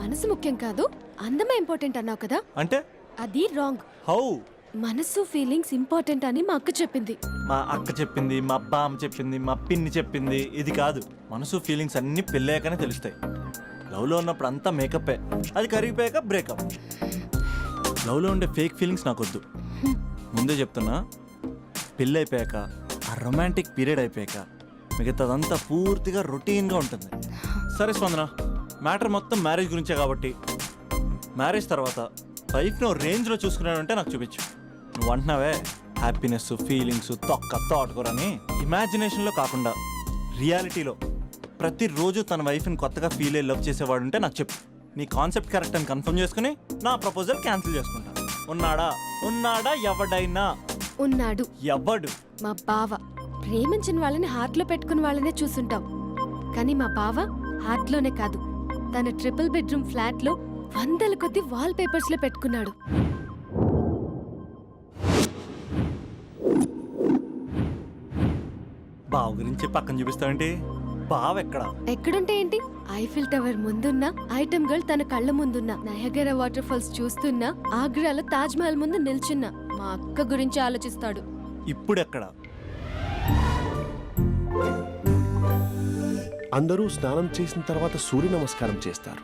మనసు ముఖ్యం కాదు, అందమే ఇంపార్టెంట్ అన్నావు కదా. అంటే అది రాంగ్. హౌ? మనసు ఫీలింగ్స్ ఇంపార్టెంట్ అని మా అక్క చెప్పింది. మా అక్క చెప్పింది, మా బామ్మ చెప్పింది, మా పిన్ని చెప్పింది. ఇది కాదు, మనసు ఫీలింగ్స్ అన్ని పెళ్ళాకనే తెలుస్తాయి. లవ్లో ఉన్నప్పుడు అంతా మేకప్పే, అది కరిగిపోయాక బ్రేకప్. లవ్లో ఉండే ఫేక్ ఫీలింగ్స్ నాకొద్దు. ముందే చెప్తున్నా, పెళ్ళి అయిపోయాక, ఆ రొమాంటిక్ పీరియడ్ అయిపోయాక మిగతాదంతా పూర్తిగా రొటీన్గా ఉంటుంది. సరే స్పందన, మ్యాటర్ మొత్తం మ్యారేజ్ గురించే కాబట్టి మ్యారేజ్ తర్వాత లైఫ్ను రేంజ్లో చూసుకున్నాడంటే నాకు చూపించు. నువ్వు అంటున్నావే హ్యాపీనెస్, ఫీలింగ్స్, తోటకూరని. ఇమాజినేషన్లో కాకుండా రియాలిటీలో ప్రతిరోజు తన వైఫ్ని కొత్తగా ఫీల్ అయ్యి లవ్ చేసేవాడు ఉంటే నాకు చెప్పు. నీ కాన్సెప్ట్ కరెక్ట్ అని కన్ఫర్మ్ చేసుకుని నా ప్రపోజల్ క్యాన్సిల్ చేసుకుంటా. ఉన్నాడా ఎవడైనా? ఉన్నాడు. ఎవడు? మా బావ. ప్రేమించిన వాళ్ళని హార్ట్లో పెట్టుకున్న వాళ్ళనే చూసుంటాం, కానీ మా బావ హార్ట్లోనే కాదు, తన ట్రిపుల్ బెడ్రూమ్ ఫ్లాట్లో వందల కొద్ది వాల్ పేపర్స్ లో పెట్టుకున్నాడు. బావ గురించి పక్కన చూపిస్తావేంటి? బావ ఎక్కడుంటే ఏంటి? ఐఫిల్ టవర్ ముందున్న ఐటమ్ గర్ల్ తన కళ్ళ ముందున్న నయగరా వాటర్ ఫాల్స్ చూస్తున్నా, ఆగ్రాలో తాజ్ మహల్ ముందు నిల్చున్నా మా అక్క గురించి ఆలోచిస్తాడు. ఇప్పుడు ఎక్కడ? అందరూ స్నానం చేసిన తర్వాత సూర్య నమస్కారం చేస్తారు,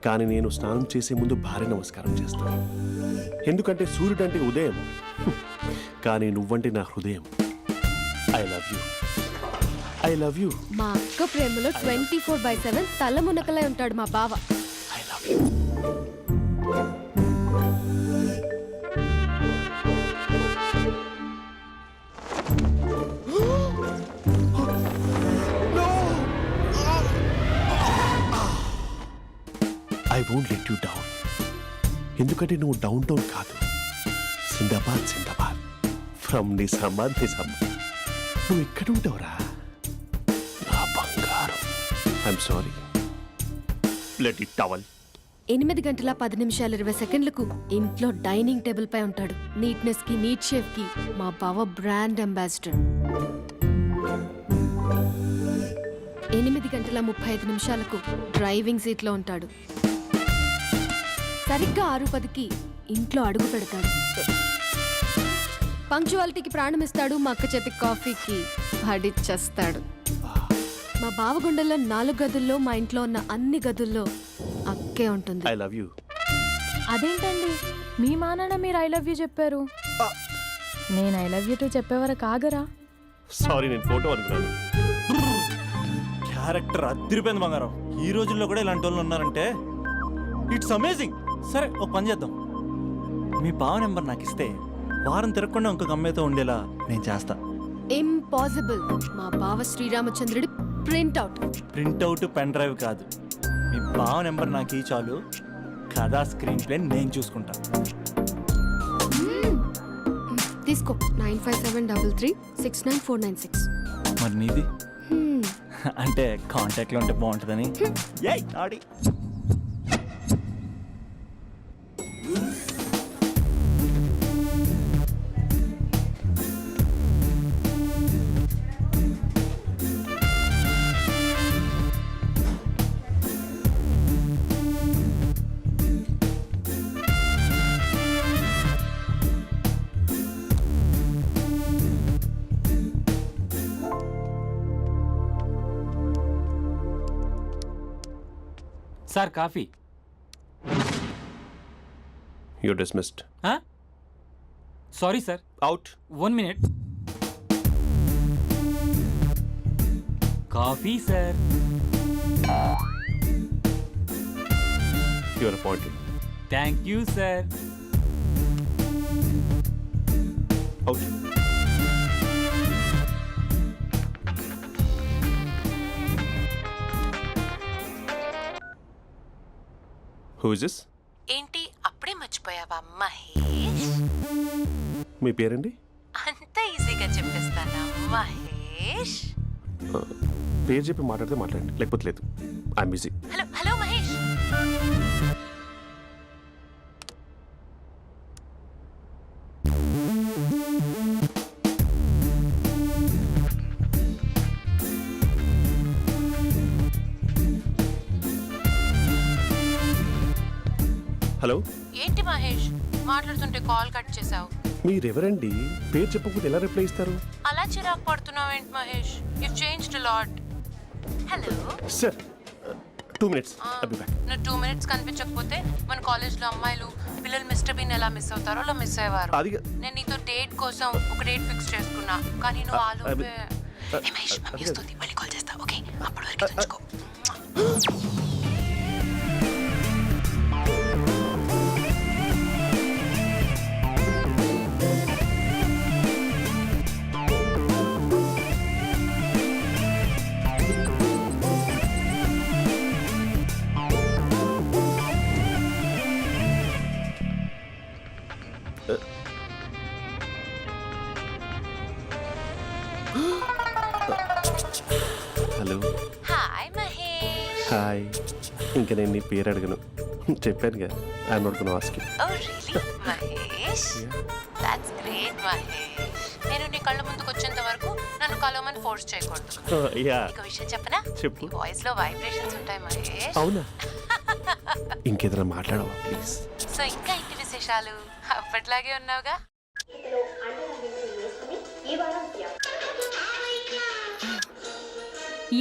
కానీ నేను స్నానం చేసే ముందు భార్య నమస్కారం చేస్తాను. ఎందుకంటే సూర్యుడు అంటే ఉదయం, కానీ నువ్వంటే నా హృదయం. I love you, I love you. మా అక్క ప్రేమలో 24/7 తల మునకలై ఉంటాడు మా బావ. I love you. I won't let you down. ఎందుకంటే నువ్వు డౌన్ టౌన్ కాదు, జిందాబాద్ జిందాబాద్ ఫ్రమ్ నిజామాబాద్ నిజామాబాద్. నువ్వు ఎక్కడుంటావురా నా బంగారం? I'm sorry, let it towel. 8 గంటల 10 నిమిషాలు 20 సెకండ్లకు ఇంట్లో డైనింగ్ టేబుల్ పై ఉంటాడు. నీట్నెస్ కి, నీట్ షేఫ్ కి మా బావ బ్రాండ్ అంబాసిడర్. 8 గంటల 35 నిమిషాలకు డ్రైవింగ్ సీట్ లో ఉంటాడు. సరిగ్గా 6:10కి ఇంట్లో అడుగు పెడతాడు. పంక్చువాలిటీకి ప్రాణం ఇస్తాడు. మా అక్క చేతి కాఫీకి పడిచ్చేస్తాడు. మా బావగుండెల్లో 4 గదుల్లో మా ఇంట్లో ఉన్న అన్ని గదుల్లో అక్కే ఉంటుంది. I love you. అదేంటండి మీ మానాన్న మీరు ఐ లవ్ యూ చెప్పారు, నేను ఐ లవ్ యూ టు చెప్పేవరకు ఆగరా? సారీ, నేను ఫోటో అనుకున్నాను. క్యారెక్టర్ అదిరిపోయింది బంగారం. ఈ రోజుల్లో కూడా ఇలాంటి వాళ్ళు ఉన్నారంటే ఇట్స్ అమేజింగ్. సరే ఒక పని చేద్దాం, మీ బావ నెంబర్ నాకు ఇస్తే వారం తిరగకుండా ఇంకొక అమ్మాయితో ఉండేలా నేను చేస్తా. ఇంపాసిబుల్. మా బావ శ్రీరామచంద్రుడి ప్రింట్అవుట్. ప్రింట్అవుట్ పెన్ డ్రైవ్ కాదు, మీ బావ నెంబర్ నాకు ఈ చాలు. కథా స్క్రీన్ ప్లే నేను చూసుకుంటా. తీసుకో 9573369496. మరి నీది అంటే కాంటాక్ట్లో ఉంటే బాగుంటుందని. ఏయ్ ఆడి sir coffee. You dismissed. Sorry sir. Out. 1 minute. Coffee sir. You are appointed. Thank you sir. Out. Who is this? ఏంటి అప్పుడే మర్చిపోయావా మహేష్? మీ పేరండి? అంత ఈజీగా చెప్పేస్తానా మహేష్? పేరు చెప్పి మాట్లాడితే మాట్లాడండి, లేకపోతే లేదు. I'm busy. Hello hello Mahesh. Hello. ఏంటి మహేష్ మాట్లాడుతుంటే కాల్ కట్ చేసావు? మీరెవరండి? పేరు చెప్పకపోతే ఎలా రిప్లై ఇస్తారు? అలా చిరాకు పడుతున్నావు ఏంటి Mahesh? You changed a lot. Hello sir 2 minutes. I'll be back. నువ్వు 2 minutes కనిపించకపోతే మన కాలేజ్లో అమ్మాయిలు పిల్లలు మిస్టర్ బీన్ ఎలా మిస్ అవుతారో అలా మిస్ అయ్యేవారు. అది నేను నీతో డేట్ కోసం ఒక డేట్ ఫిక్స్ చేసుకున్నా, కానీ నువ్వు ఆలోపే. మహేష్ మమ్మీ వస్తుంది, మళ్ళీ కాల్ చేస్తా. ఓకే, అప్పటి వరకు ఉంచుకో. హలో. హాయ్ మహేష్. హాయ్. ఇంకా నేను నీ పేరు అడగను, చెప్పానుగా. I'm not gonna ask you. Oh really Mahesh? That's great Mahesh. నేను నీ కళ్ళ ముందుకు వచ్చేంత వరకు నన్ను కలవమని ఫోర్స్ చేయకూడదు. యా. ఒక విషయం చెప్పనా? చెప్పు. నీ వాయిస్ లో వైబ్రేషన్స్ ఉంటాయి మహేష్. అవునా? ఇంకేదైనా మాట్లాడవా ప్లీజ్? సో ఇంకా ఇంటి విశేషాలు అప్పట్లాగే ఉన్నావుగా?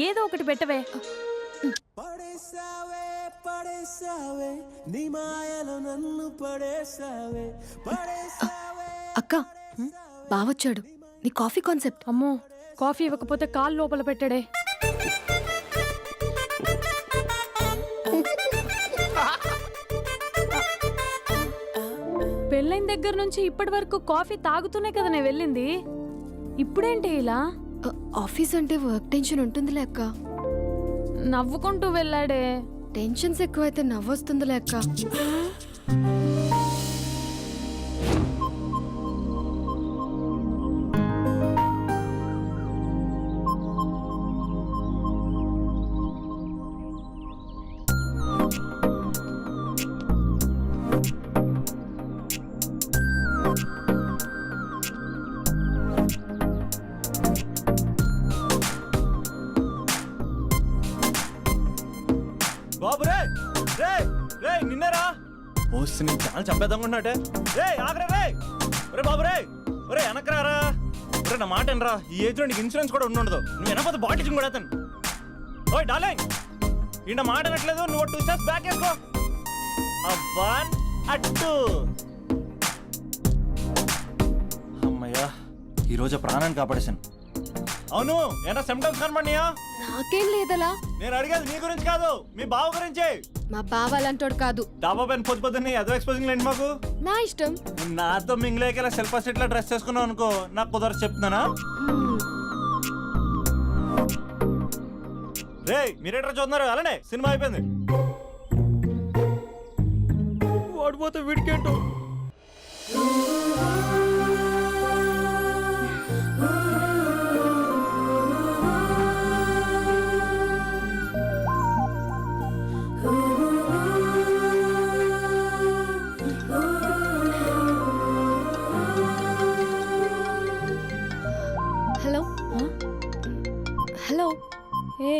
ఏదో ఒకటి పెట్టవే. అక్క బావొచ్చాడు. నీ కాఫీ కాన్సెప్ట్. అమ్మో, కాఫీ ఇవ్వకపోతే కాలు లోపల పెట్టాడే. పెళ్ళైన దగ్గర నుంచి ఇప్పటి వరకు కాఫీ తాగుతూనే కదా నేను వెళ్ళింది. ఇప్పుడేంటి ఇలా? ఆఫీస్ అంటే వర్క్ టెన్షన్ ఉంటుందిలే అక్క. నవ్వుకుంటూ వెళ్ళాడే. టెన్షన్స్ ఎక్కువైతే నవ్వొస్తుందిలే అక్క. బాబు రే రే రే నిన్నరా వస్తు నీ ఛానల్ చంపేద్దామన్నట్టే. రే ఆగరా రే. ఒరే బాబు రే, ఒరే వెనకరారా. ఒరే నా మాట అనరా, ఈ ఏజ్ లో నీకు ఇన్సూరెన్స్ కూడా ఉండదు. నువ్వు వెనకపోతే బాటిల్ కూడా అతను. ఓయ్ డార్లింగ్ ఈయన మాట్లాడట్లేదు, నువ్వు 2 steps బ్యాక్ వేసుకో. 1 2. అమ్మయ్యా ఈరోజు ప్రాణాన్ని కాపాడేశాను. అవును ఏనా సిమ్టమ్స్ కనబడినాయా? నాకేం లేదలా. నేను అడిగేది నీ గురించి కాదు, మీ బావ గురించి. మా బావ అలాంటోడు కాదు. డాబా పైన పొద్దున్నే ఏదో ఎక్స్పోజింగ్ లేండి మాకు. నా ఇష్టం. నాతో మింగిలేక సెల్ఫా సెట్ లా డ్రెస్ చేసుకున్నావు అనుకో, నాకు కుదరదు చెప్తున్నానా? రే మీరేట్రా చూస్తున్నారు? అలానే సినిమా అయిపోయింది. వాడిపోతే వీడికేంటో. Hello hello. ఏ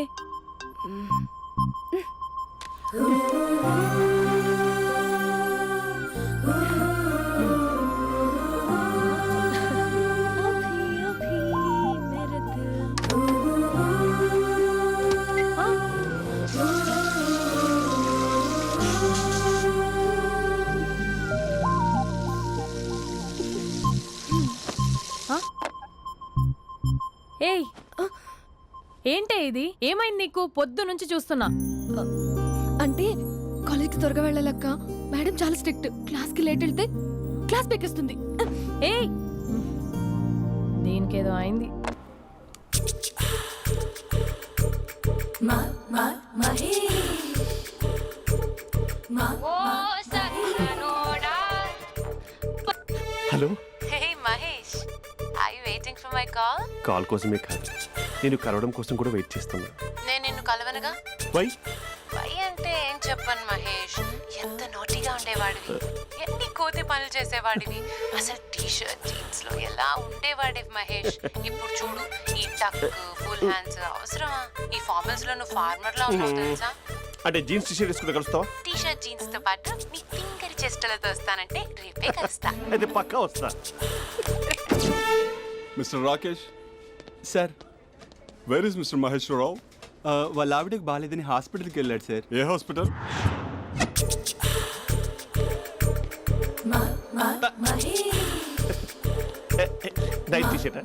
ఏయ్ ఏంటే ఇది? ఏమైంది నీకు? పొద్దు నుంచి చూస్తున్నా. అంటే కాలేజ్కి త్వరగా వెళ్ళాలక్క. మేడం చాలా స్ట్రిక్ట్. క్లాస్కి లేట్ వెళ్తే క్లాస్ పెక్కిస్తుంది. ఏయ్ దీనికేదో అయింది. Hello hey Mahesh, are you waiting for my call? Call కోసమే కాదు, నేను కలవడం కోసం కూడా వెయిట్ చేస్తున్నా. నేను నిన్ను కలవనుగా. వై వై అంటే ఏం చెప్పను మహేష్. ఎంత నోటిగా ఉండేవాడివి, ఎన్ని కోతి పనులు చేసేవాడివి. అసలు టీషర్ట్ జీన్స్ లో ఎలా ఉండేవాడివి మహేష్. ఇప్పుడు చూడు, ఈ టక్ ఫుల్ హ్యాండ్స్ అవసరమా? ఈ ఫార్మల్స్ లో నువ్వు ఫార్మర్ లా ఉన్నావు తెలుసా? అంటే జీన్స్ టీషర్ట్ వేసుకుని కలుస్తావా? టీషర్ట్ జీన్స్ తో పాటు నీ ఫింగర్ చెస్టలతో వస్తానంటే రేపే కలుస్తా. అయితే పక్కా వస్తా. Mister Rakesh sir, where is mister Maheswararao? వాళ్ళ ఆవిడకి బాగాలేదని హాస్పిటల్కి వెళ్ళాడు సార్. ఏ హాస్పిటల్? Night T-shirt.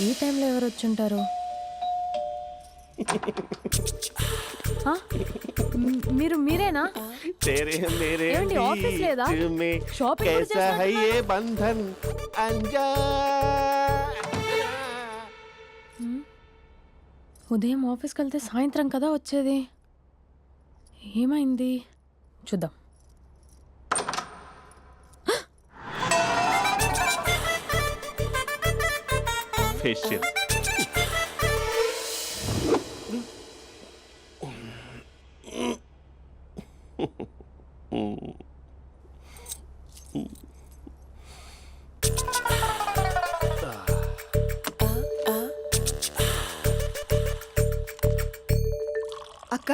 ఈ టైంలో ఎవరు వచ్చుంటారు? మీరేనా? ఏమండి ఆఫీస్ లేదా? షాపింగ్ బంధన్ ఉదయం ఆఫీస్కి వెళ్తే సాయంత్రం కదా వచ్చేది. ఏమైంది చూద్దాం. ఫేషియల్. అక్క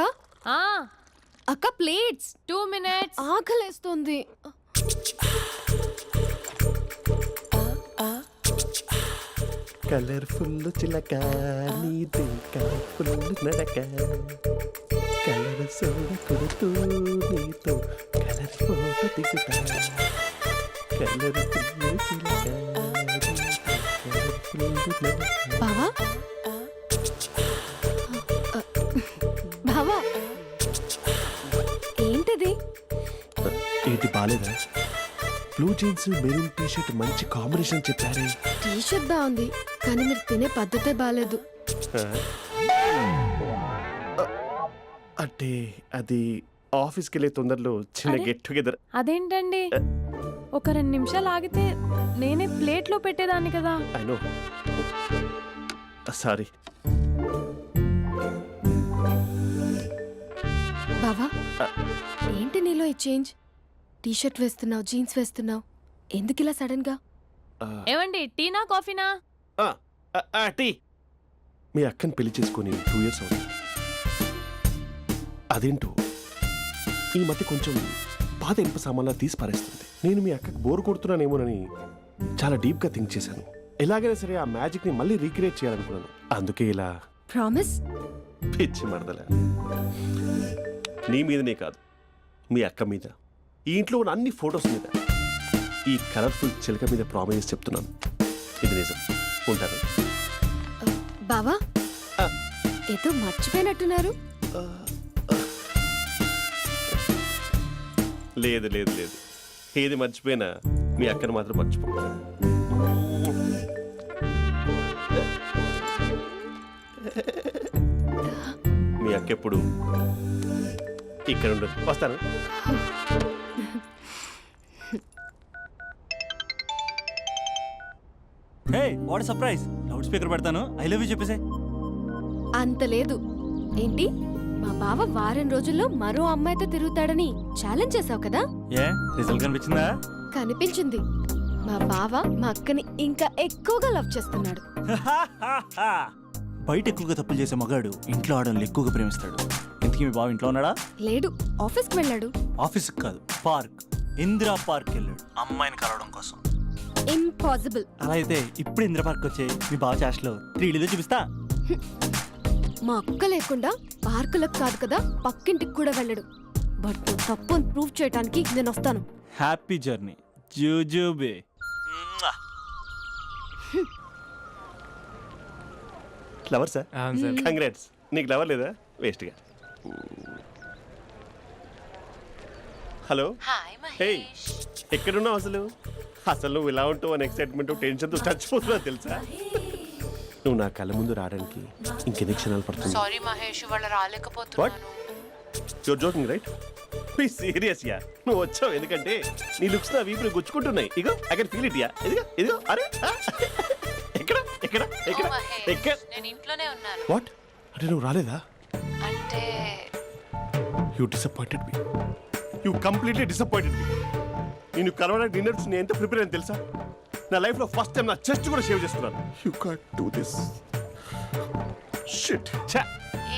అక్క ప్లేట్స్. 2 minutes. ఆకలేస్తుంది. కలర్ఫుల్ చిలక నీది కలర్ఫుల్ నడక బావా బావా ఏంటిది? ఏంటి బాలేదా? Blue jeans maroon T shirt మంచి కాంబినేషన్ చెప్పారే. టీ షర్ట్ బాగుంది కానీ మీరు తినే పద్ధతే బాగాలేదు. అంటే అది ఆఫీస్కి వెళ్ళే తొందరలో చిన్న గెట్ టుగెదర్. అదేంటండి, ఒక 2 నిమిషాలు ఆగితే నేనే ప్లేట్లో పెట్టేదాన్ని కదా. I know, sorry. బావా ఏంటి నీలో ఈ చేంజ్? టీ షర్ట్ వేస్తున్నావు, జీన్స్ వేస్తున్నావు, ఎందుకు ఇలా సడన్ గా? ఏమండి, టీనా కాఫీనా? టీ. మీ అక్కని పెళ్లి చేసుకొని 2 years అవుతుంది. అదేంటో ఈ మధ్య కొంచెం పాత ఇనుప సామాన్లా తీసి పారేస్తుంది. నేను మీ అక్కకి బోర్ కొడుతున్నానేమోనని చాలా డీప్గా థింక్ చేశాను. ఎలాగైనా సరే ఆ మ్యాజిక్ని మళ్ళీ రీక్రియేట్ చేయాలనుకున్నాను. అందుకే ఇలా. ప్రామిస్? పిచ్చి మరదల, నీ మీదనే కాదు, మీ అక్క మీద, ఈ ఇంట్లో ఉన్న అన్ని ఫొటోస్ మీద, ఈ కలర్ఫుల్ చిలక మీద ప్రామిస్ చెప్తున్నాను. ఇది నిజం. ఉంటాను. బావా ఏదో మర్చిపోయినట్టున్నారు. లేదు లేదు లేదు, ఏది మర్చిపోయినా మీ అక్కను మాత్రం మర్చిపో. మీ అక్క ఎప్పుడు ఇక్కడ ఉండదు. వస్తాను. Hey what surprise! Loud speaker పెడతాను, ఐ లవ్ యూ చెప్పేసే. అంత లేదు. ఏంటి, మా బావ వారం రోజుల్లో మరో అమ్మాయితో తిరుగుతాడని ఛాలెంజ్ చేసావు కదా? ఏ రిజల్ట్ కనిపించిందా? కనిపించింది. మా బావ మా అక్కని ఇంకా ఎక్కువగా లవ్ చేస్తున్నాడు. బయట ఎక్కువగా తప్పులు చేసే మగాడు ఇంట్లో ఆడవాళ్ళు ఎక్కువగా ప్రేమిస్తాడు. ఇంతకీ మీ బావ ఇంట్లో ఉన్నాడా? లేడు, ఆఫీస్కి వెళ్ళాడు. ఆఫీస్కి కాదు, పార్క్, ఇందిరా పార్క్ వెళ్ళాడు అమ్మాయిని కలవడం కోసం. ఇంపాసిబుల్. అలా అయితే ఇప్పుడు ఇందిరా పార్క్ వచ్చే మీ బావ చాష్లో 3Dలో చూపిస్తా. మా అక్క లేకుండా పార్కులకు కాదు కదా పక్కింటికి కూడా వెళ్ళడు. బట్ నువ్వు తప్పు అని ప్రూవ్ చేయడానికి నేను వస్తాను. హ్యాపీ జర్నీ జూజూబే. Flower sir. కంగ్రాట్స్. నీకు లవర్ లేదా? వేస్ట్గా. హలో. Hi hey, Mahesh. ఎక్కడున్నావు అసలు? అసలు నువ్వు ఇలా ఉంటావు అని ఎక్సైట్మెంట్ టెన్షన్తో చచ్చిపోతున్నా తెలుసా? నువ్వు నా కళ్ళ ముందు రావడానికి ఇంకెన్ని క్షణాలు పడుతుంది? సారీ మహేష్, వాళ్ళు రాలేకపోతున్నాను. You're joking right? Be serious ya. నువ్వు వచ్చావు ఎందుకంటే నీ లుక్స్ నా వీపుని గుచ్చుకుంటున్నాయి. ఇగో I can feel it ya. ఇదిగో ఇదిగో. అరే ఎక్కడ ఎక్కడ ఎక్కడ ఓ మహేష్, ఎక్కడ? నేను ఇంట్లోనే ఉన్నాను. వాట్ అంటే నువ్వు రాలేదా? అంటే you disappointed me. You completely disappointed me. నేను కరోనా డిన్నర్స్ నేను ఎంత ప్రిపేర్ అని తెలుసా? నా లైఫ్లో ఫస్ట్ టైం నా చెస్ట్ కూడా షేవ్ చేస్తున్నాను. You can't do this. Shit.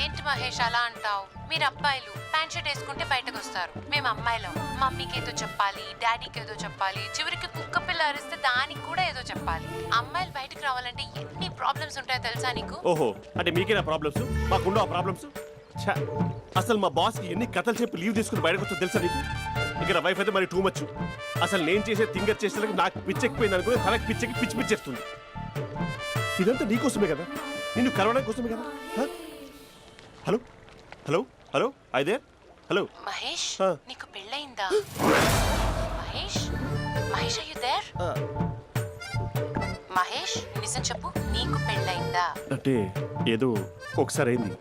ఏంటి మహేష్ అలా అంటావు? మీరు అబ్బాయిలు ప్యాంట్ షర్ట్ వేసుకుంటే బయటకు వస్తారు. మేము అమ్మాయిలం మమ్మీకి ఏదో చెప్పాలి, డాడీకి ఏదో చెప్పాలి, చివరికి కుక్క పిల్ల అరిస్తే దానికి కూడా ఏదో చెప్పాలి. అమ్మాయిలు బయటకు రావాలంటే ఎన్ని ప్రాబ్లమ్స్ ఉంటాయో తెలుసా నీకు? ఓహో, అంటే మీకేనా ప్రాబ్లమ్స్? మాకుండా ఆ ప్రాబ్లమ్స్? అసలు మా బాస్కి ఎన్ని కథలు చెప్పి లీవ్ తీసుకుని బయటకు వచ్చా తెలుసా నీకు? ఇక్కడ వైఫ్ అయితే మరి టూ మచ్. అసలు నేను చేసే థింగర్ చేసేందుకు నాకు పిచ్చెక్కిపోయింది అనుకుని తనకి పిచ్చెక్కి పిచ్చి పిచ్చేస్తుంది. ఇదంతా నీకోసమే కదా, నిన్ను కలవడం కోసమే కదా. హలో హలో హలో అయితే హలో మహేష్, నీకు పెళ్ళయిందా? Mahesh, Mahesh are you there? Mahesh నిజం చెప్పు, నీకు పెళ్ళయిందా? అంటే ఏదో ఒకసారి అయింది,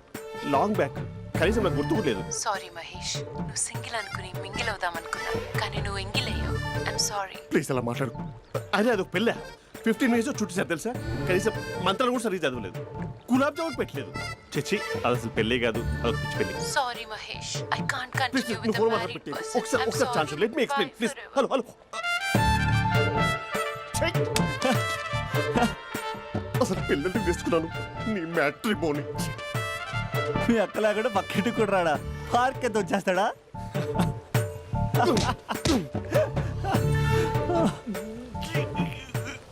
లాంగ్ బ్యాక్, కనీసం నాకు గుర్తు లేదు. సారీ మహేష్, నువ్వు సింగిల్ అనుకుని మింగిల్ అవుదాం అనుకున్నా, కానీ నువ్వు ఎంగిల్ అయ్యావు. I'm sorry. ప్లీజ్ అలా మాట్లాడు. అదే అదొక పెళ్ళ 15 minutes చుట్టేసారు తెలుసా? కనీసం మంత్రాలు కూడా సరిగ్గా చదవలేదు, గులాబ్ జామున్ పెట్టలేదు. చచ్చి, అది అసలు పెళ్ళే కాదు, అదొక పిచ్చి పెళ్ళి. Sorry Mahesh, I can't please continue with నువ్వు ద ఫోన్ మ్యారీడ్ మాట్లాడి పర్సన్. ఒకసారి chance let me explain please. Hello hello. అసలు పిల్లల్ని తీసుకున్నాను నీ మ్యాట్రిమోని. మీ అక్కలా కూడా పక్కింటికి కూడా రాడా? పార్క్ ఎంత వచ్చేస్తాడా?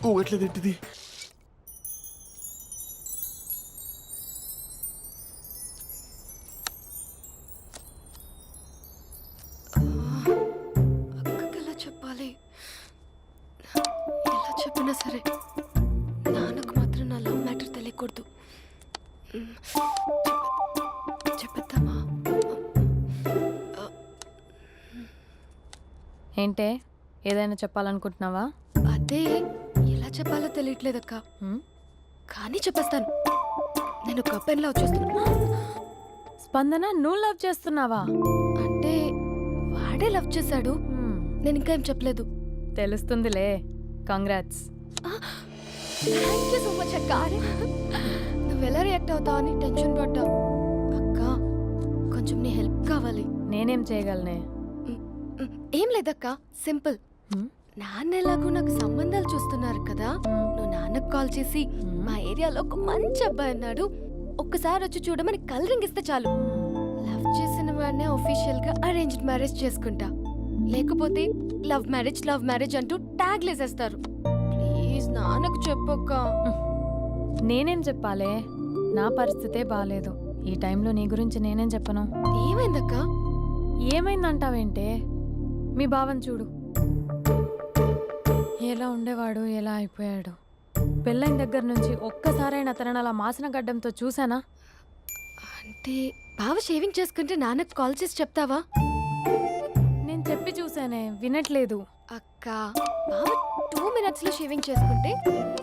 ఊగట్లేదు ఏంటిది? ఎలాగైనా సరే నాన్నకు మాత్రం నా లవ్ మ్యాటర్ తెలియకూడదు. చెప్పేద్దామా? ఏంటే ఏదైనా చెప్పాలనుకుంటున్నావా? అదే ఎలా చెప్పాలో తెలియట్లేదక్క. కానీ చెప్పేస్తాను. నేను ఒక అబ్బాయిని లవ్ చేస్తున్నా. స్పందన, నువ్వు లవ్ చేస్తున్నావా? అంటే వాడే లవ్ చేశాడు. నేను ఇంకా ఏం చెప్పలేదు. తెలుస్తుందిలే. Congrats. Thank you so much అక్క. నువ్వు ఎలా రియాక్ట్ అవుతావు అని టెన్షన్ పడ్డావు. అక్క కొంచెం నీ హెల్ప్ కావాలి. నేనేం చేయగలనే? ఏం లేదక్క, సింపుల్. నాన్న ఎలాగో నాకు సంబంధాలు చూస్తున్నారు కదా, నువ్వు నాన్నకు కాల్ చేసి మా ఏరియాలో ఒక మంచి అబ్బాయి అన్నాడు, ఒక్కసారి వచ్చి చూడమని కలరింగ్ ఇస్తే చాలు. లవ్ చేసిన వాడినే ఒఫీషియల్ గా అరేంజ్డ్ మ్యారేజ్ చేసుకుంటా. లేకపోతే లవ్ మ్యారేజ్ అంటూ ట్యాగ్ లేసేస్తారు. ప్లీజ్ నాన్నకు చెప్పక్క. నేనేం చెప్పాలే? నా పరిస్థితే బాగాలేదు. ఈ టైంలో నీ గురించి నేనేం చెప్పను. ఏమైందక్క? ఏమైందంటావేంటే? మీ బావని చూడు, ఎలా ఉండేవాడు, ఎలా అయిపోయాడు. పెళ్ళైన దగ్గర నుంచి ఒక్కసారైనా తనని అలా మాసిన గడ్డంతో చూసానా? అంటే బావ షేవింగ్ చేసుకుంటే నాన్నకు కాల్ చేసి చెప్తావా? నేను చెప్పి చూసానే, వినట్లేదు. అక్క బావ 2 minutes లో షేవింగ్ చేసుకుంటే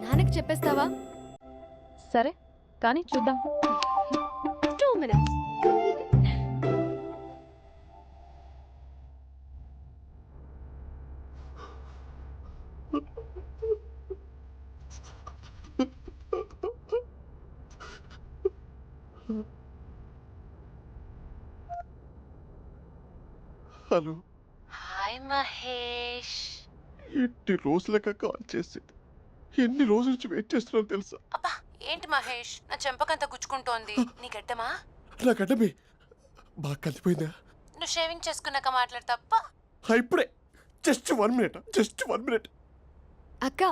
నాన్నకి చెప్పేస్తావా? సరే కానీ చూద్దాం. 2 minutes. హలో. హాయ్ మహేష్. ఎన్ని రోజులక కాల్ చేసింది. ఎన్ని రోజుల నుంచి వెయిట్ చేస్తున్నాను తెలుసా? అబ్బా ఏంటి మహేష్, నా చెంపకంత గుచ్చుకుంటోంది. నీ గడ్డమా? నా గడ్డమే బాగా కలిపోయిందా? నువ్వు షేవింగ్ చేసుకున్నాక మాట్లాడు తప్ప. ఇప్పుడే జస్ట్ 1 minute. అక్క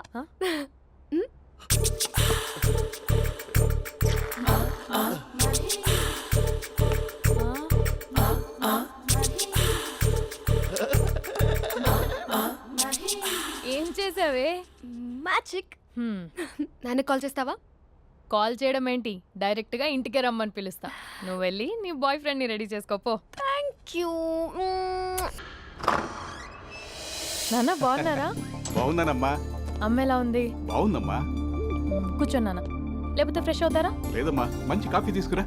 ఏం చేసావే? మ్యాజిక్. నాన్న కాల్ చేస్తావా? కాల్ చేయడం ఏంటి, డైరెక్ట్ గా ఇంటికే రమ్మని పిలుస్తా. నువ్వు వెళ్ళి నీ బాయ్ ఫ్రెండ్ ని రెడీ చేసుకోపో. Thank you. నాన్న బాగున్నారా? బాగున్నానమ్మా. అమ్మ ఎలా ఉంది? బాగుందమ్మా. కూర్చోన్నానా, లేకపోతే ఫ్రెష్ అవుతారా? లేదమ్మా, మంచి కాఫీ తీసుకురా.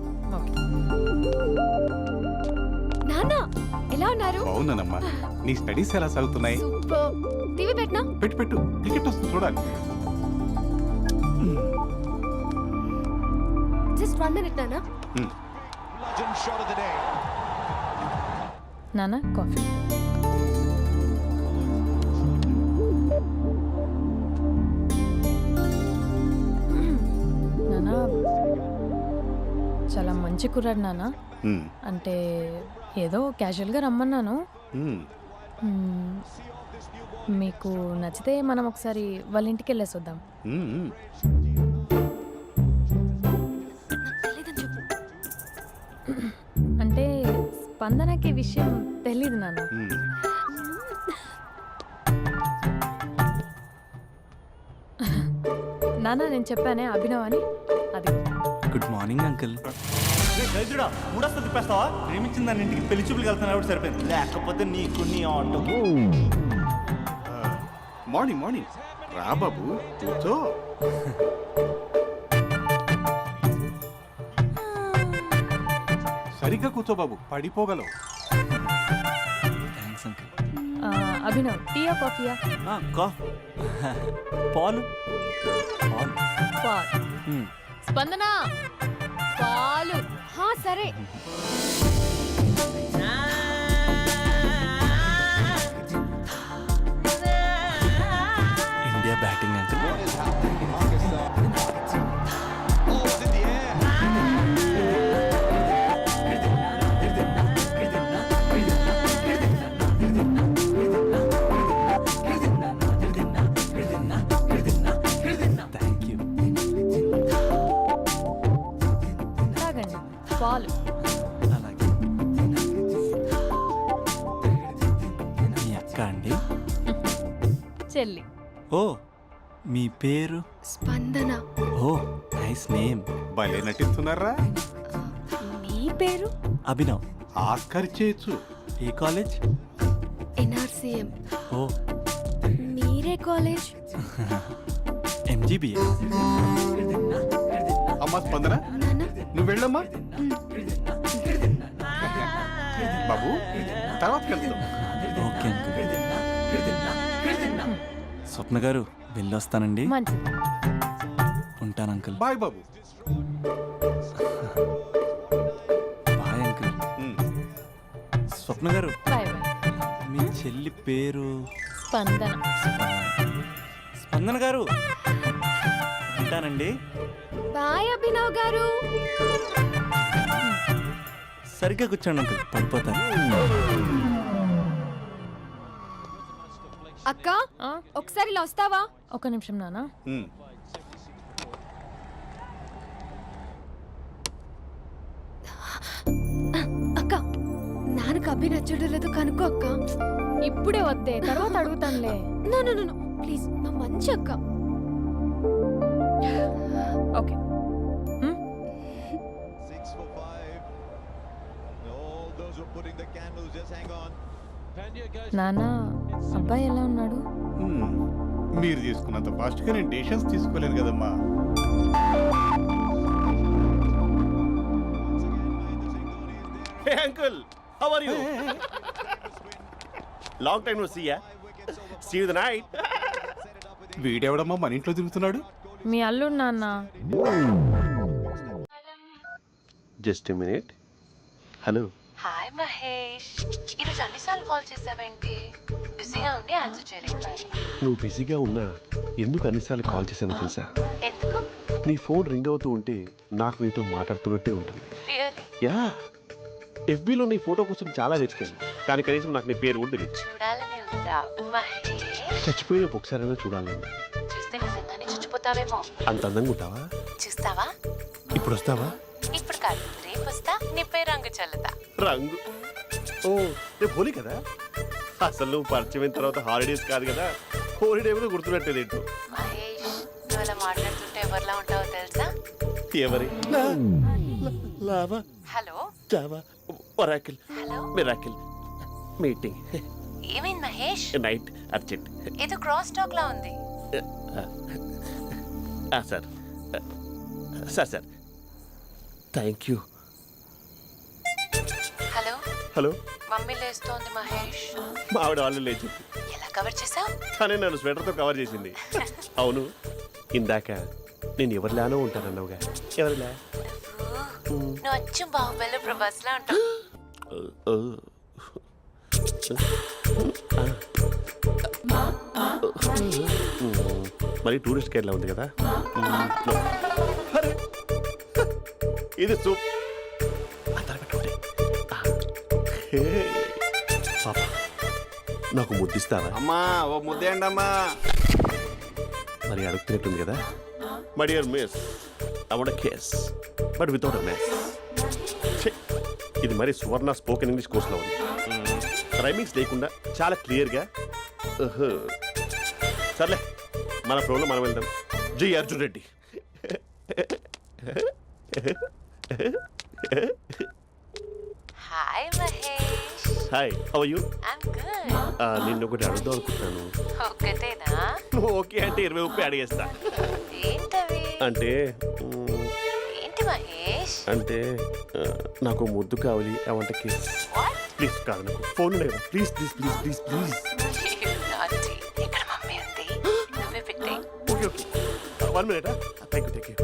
నాన్న ఎలా ఉన్నారు? బాగున్నానమ్మా. నీ స్టడీస్ ఎలా సాగుతున్నాయి? సూపర్. టీవీ పెట్టనా? పెట్టు క్రికెట్ వస్తుంది చూడాలి. జస్ట్ 1 minute నాన్న. నాన్న కాఫీ. నాన్న చాలా మంచి కుర్రాడు నాన్న. అంటే ఏదో క్యాజువల్గా రమ్మన్నాను. మీకు నచ్చితే మనం ఒకసారి వాళ్ళ ఇంటికి వెళ్ళేసి వద్దాం. అంటే స్పందనకి విషయం తెలీదు నాన్న. నాన్న నేను చెప్పానే అభినవ్ అని, అది. Good morning uncle. గైజుడా మూడొస్తా తిప్పేస్తావా? ప్రేమించిన దాని ఇంటికి పెళ్లి చూపులు వెళ్తున్నా సరిపోయింది, లేకపోతే నీకు నీ ఆటో. మార్నింగ్ రా బాబు, కూర్చో. సరిగ్గా కూర్చో బాబు, పడిపోగలవు. Thanks uncle. అభినవ్ టీయా కాఫీయా? పాలు. స్పందన పాలు. సరే. India batting uncle. పాలు. అలాగే. మీ అక్క అండి? చెల్లి. ఓ మీ పేరు? స్పందన. ఓ నైస్ నేమ్. భలే నటిస్తున్నారా? మీ పేరు? అభినవ్. ఆస్కర్ చేయొచ్చు. ఏ కాలేజ్? ఎన్ఆర్సీఎం. ఓ మీరే కాలేజ్? ఎంజీబీఏ. అమ్మా స్పందన, నువ్వు వెళ్ళమ్మా. బాబు తర్వాత కలుద్దాం. Okay uncle. స్వప్న గారు వెళ్ళొస్తానండి. ఉంటాను అంకుల్. బాయ్ బాబు. Bye uncle. స్వప్న గారు, మీ చెల్లి పేరు? స్పందన. స్పందన గారు ఉంటానండి. బాయ్ అభినవ్ గారు. సరిగ్గా కూర్చోండి అంకుల్, పడిపోతాను. అక్క ఒకసారి ఇలా వస్తావా? ఒక నిమిషం నాన్న. అక్క నాన్నకు అభి నచ్చడం లేదు కనుక్కో అక్క. ఇప్పుడే వద్దే, తర్వాత అడుగుతానులే. నో ప్లీజ్, మా మంచి అక్క. ఓకే. నాన్న, అబ్బాయి ఎలా ఉన్నాడు? మీరు తీసుకున్నంత ఫాస్ట్గా నేను డెసిషన్స్ తీసుకోలేను కదమ్మా. Hey uncle, how are you? Long time no see ya. See you the night. వీడెవడమ్మా మన ఇంట్లో తిరుగుతున్నాడు? మీ అల్లుడు నాన్న. Just a minute. Hello. Hi Mahesh, ఈరోజు అన్నిసార్లు కాల్ చేసావేంటి? బిజీగా ఉండి ఆన్సర్ చేయలేకపోయాను. నువ్వు బిజీగా ఉన్నా ఎందుకు అన్నిసార్లు కాల్ చేశానో తెలుసా? ఎందుకు? నీ ఫోన్ రింగ్ అవుతూ ఉంటే నాకు నీతో మాట్లాడుతున్నట్టే ఉంటుంది. రియల్లీ? యా, ఎఫ్బీలో నీ ఫోటో కోసం చాలా వెతికాను, కానీ కనీసం నాకు నీ పేరు కూడా తెలియదు. చూడాలని ఉందా మహేష్? చచ్చిపోయిన ఒకసారైనా చూడాలని. చూస్తే నిజంగానే చచ్చిపోతావేమో. అంత అందంగా ఉంటావా? చూస్తావా? ఇప్పుడు వస్తావా? ఇప్పుడు కాదు, రేపు వస్తా, నీపై రంగు చల్లుతా. రంగు? ఓ రేపు హోలీ కదా. అసలు నువ్వు పరిచయం తర్వాత హాలిడేస్ కాదు కదా, హోలిడే కూడా గుర్తున్నట్టేది ఏంటో. మహేష్, నువ్వు అలా మాట్లాడుతుంటే ఎవరిలా ఉంటావో తెలుసా? ఎవరి? Lava, hello, java, oracle, hello, miracle, meeting, ఏమైంది మహేష్? Night, urgent. ఏదో క్రాస్ టాక్ లా ఉంది. Sir sir sir thank you. Hello hello, mummy లేస్తోంది మహేష్. మా ఆవిడ వాళ్ళు లేచి ఎలా కవర్ చేసావు? కానీ నన్ను స్వెటర్తో కవర్ చేసింది. అవును, ఇందాక నేను ఎవరిలానో ఉంటానన్నావుగా, ఎవరిలా? నువ్వు అచ్చం బాహుబలి ప్రభాస్ లా ఉంటావు. మరి టూరిస్ట్ కేర్లా ఉంది కదా. ఇది సూప్. పాప, నాకు ముద్దిస్తావా? అమ్మా ఓ ముద్దేయండి అమ్మా. మరి అడుగుతున్నట్టుంది కదా. My dear miss, I want kiss but without a mess. ఇది మరి సువర్ణ స్పోకెన్ ఇంగ్లీష్ కోర్సులో ఉంది. రైమింగ్స్ లేకుండా చాలా క్లియర్గా. సర్లే, మన ప్రోలో మనం వెళ్దాం. జై Arjun Reddy. Hi Mahesh. Hi, how are you? I'm good. నిన్ను ఒకటి అడుగుదాం అనుకుంటున్నాను. ఒకటేనా? నువ్వు ఓకే అంటే 20 అడిగేస్తా. ఏంటవి? అంటే ఏంటి మహేష్? అంటే నాకు ముద్దు కావాలి. I want kiss. ప్లీజ్ కాదు, నాకు ఫోన్ లేదు. Please please please please please. ఇక్కడ మమ్మీ ఉంది, నువ్వే పెట్టే. Okay okay, 1 minute. Thank you thank you.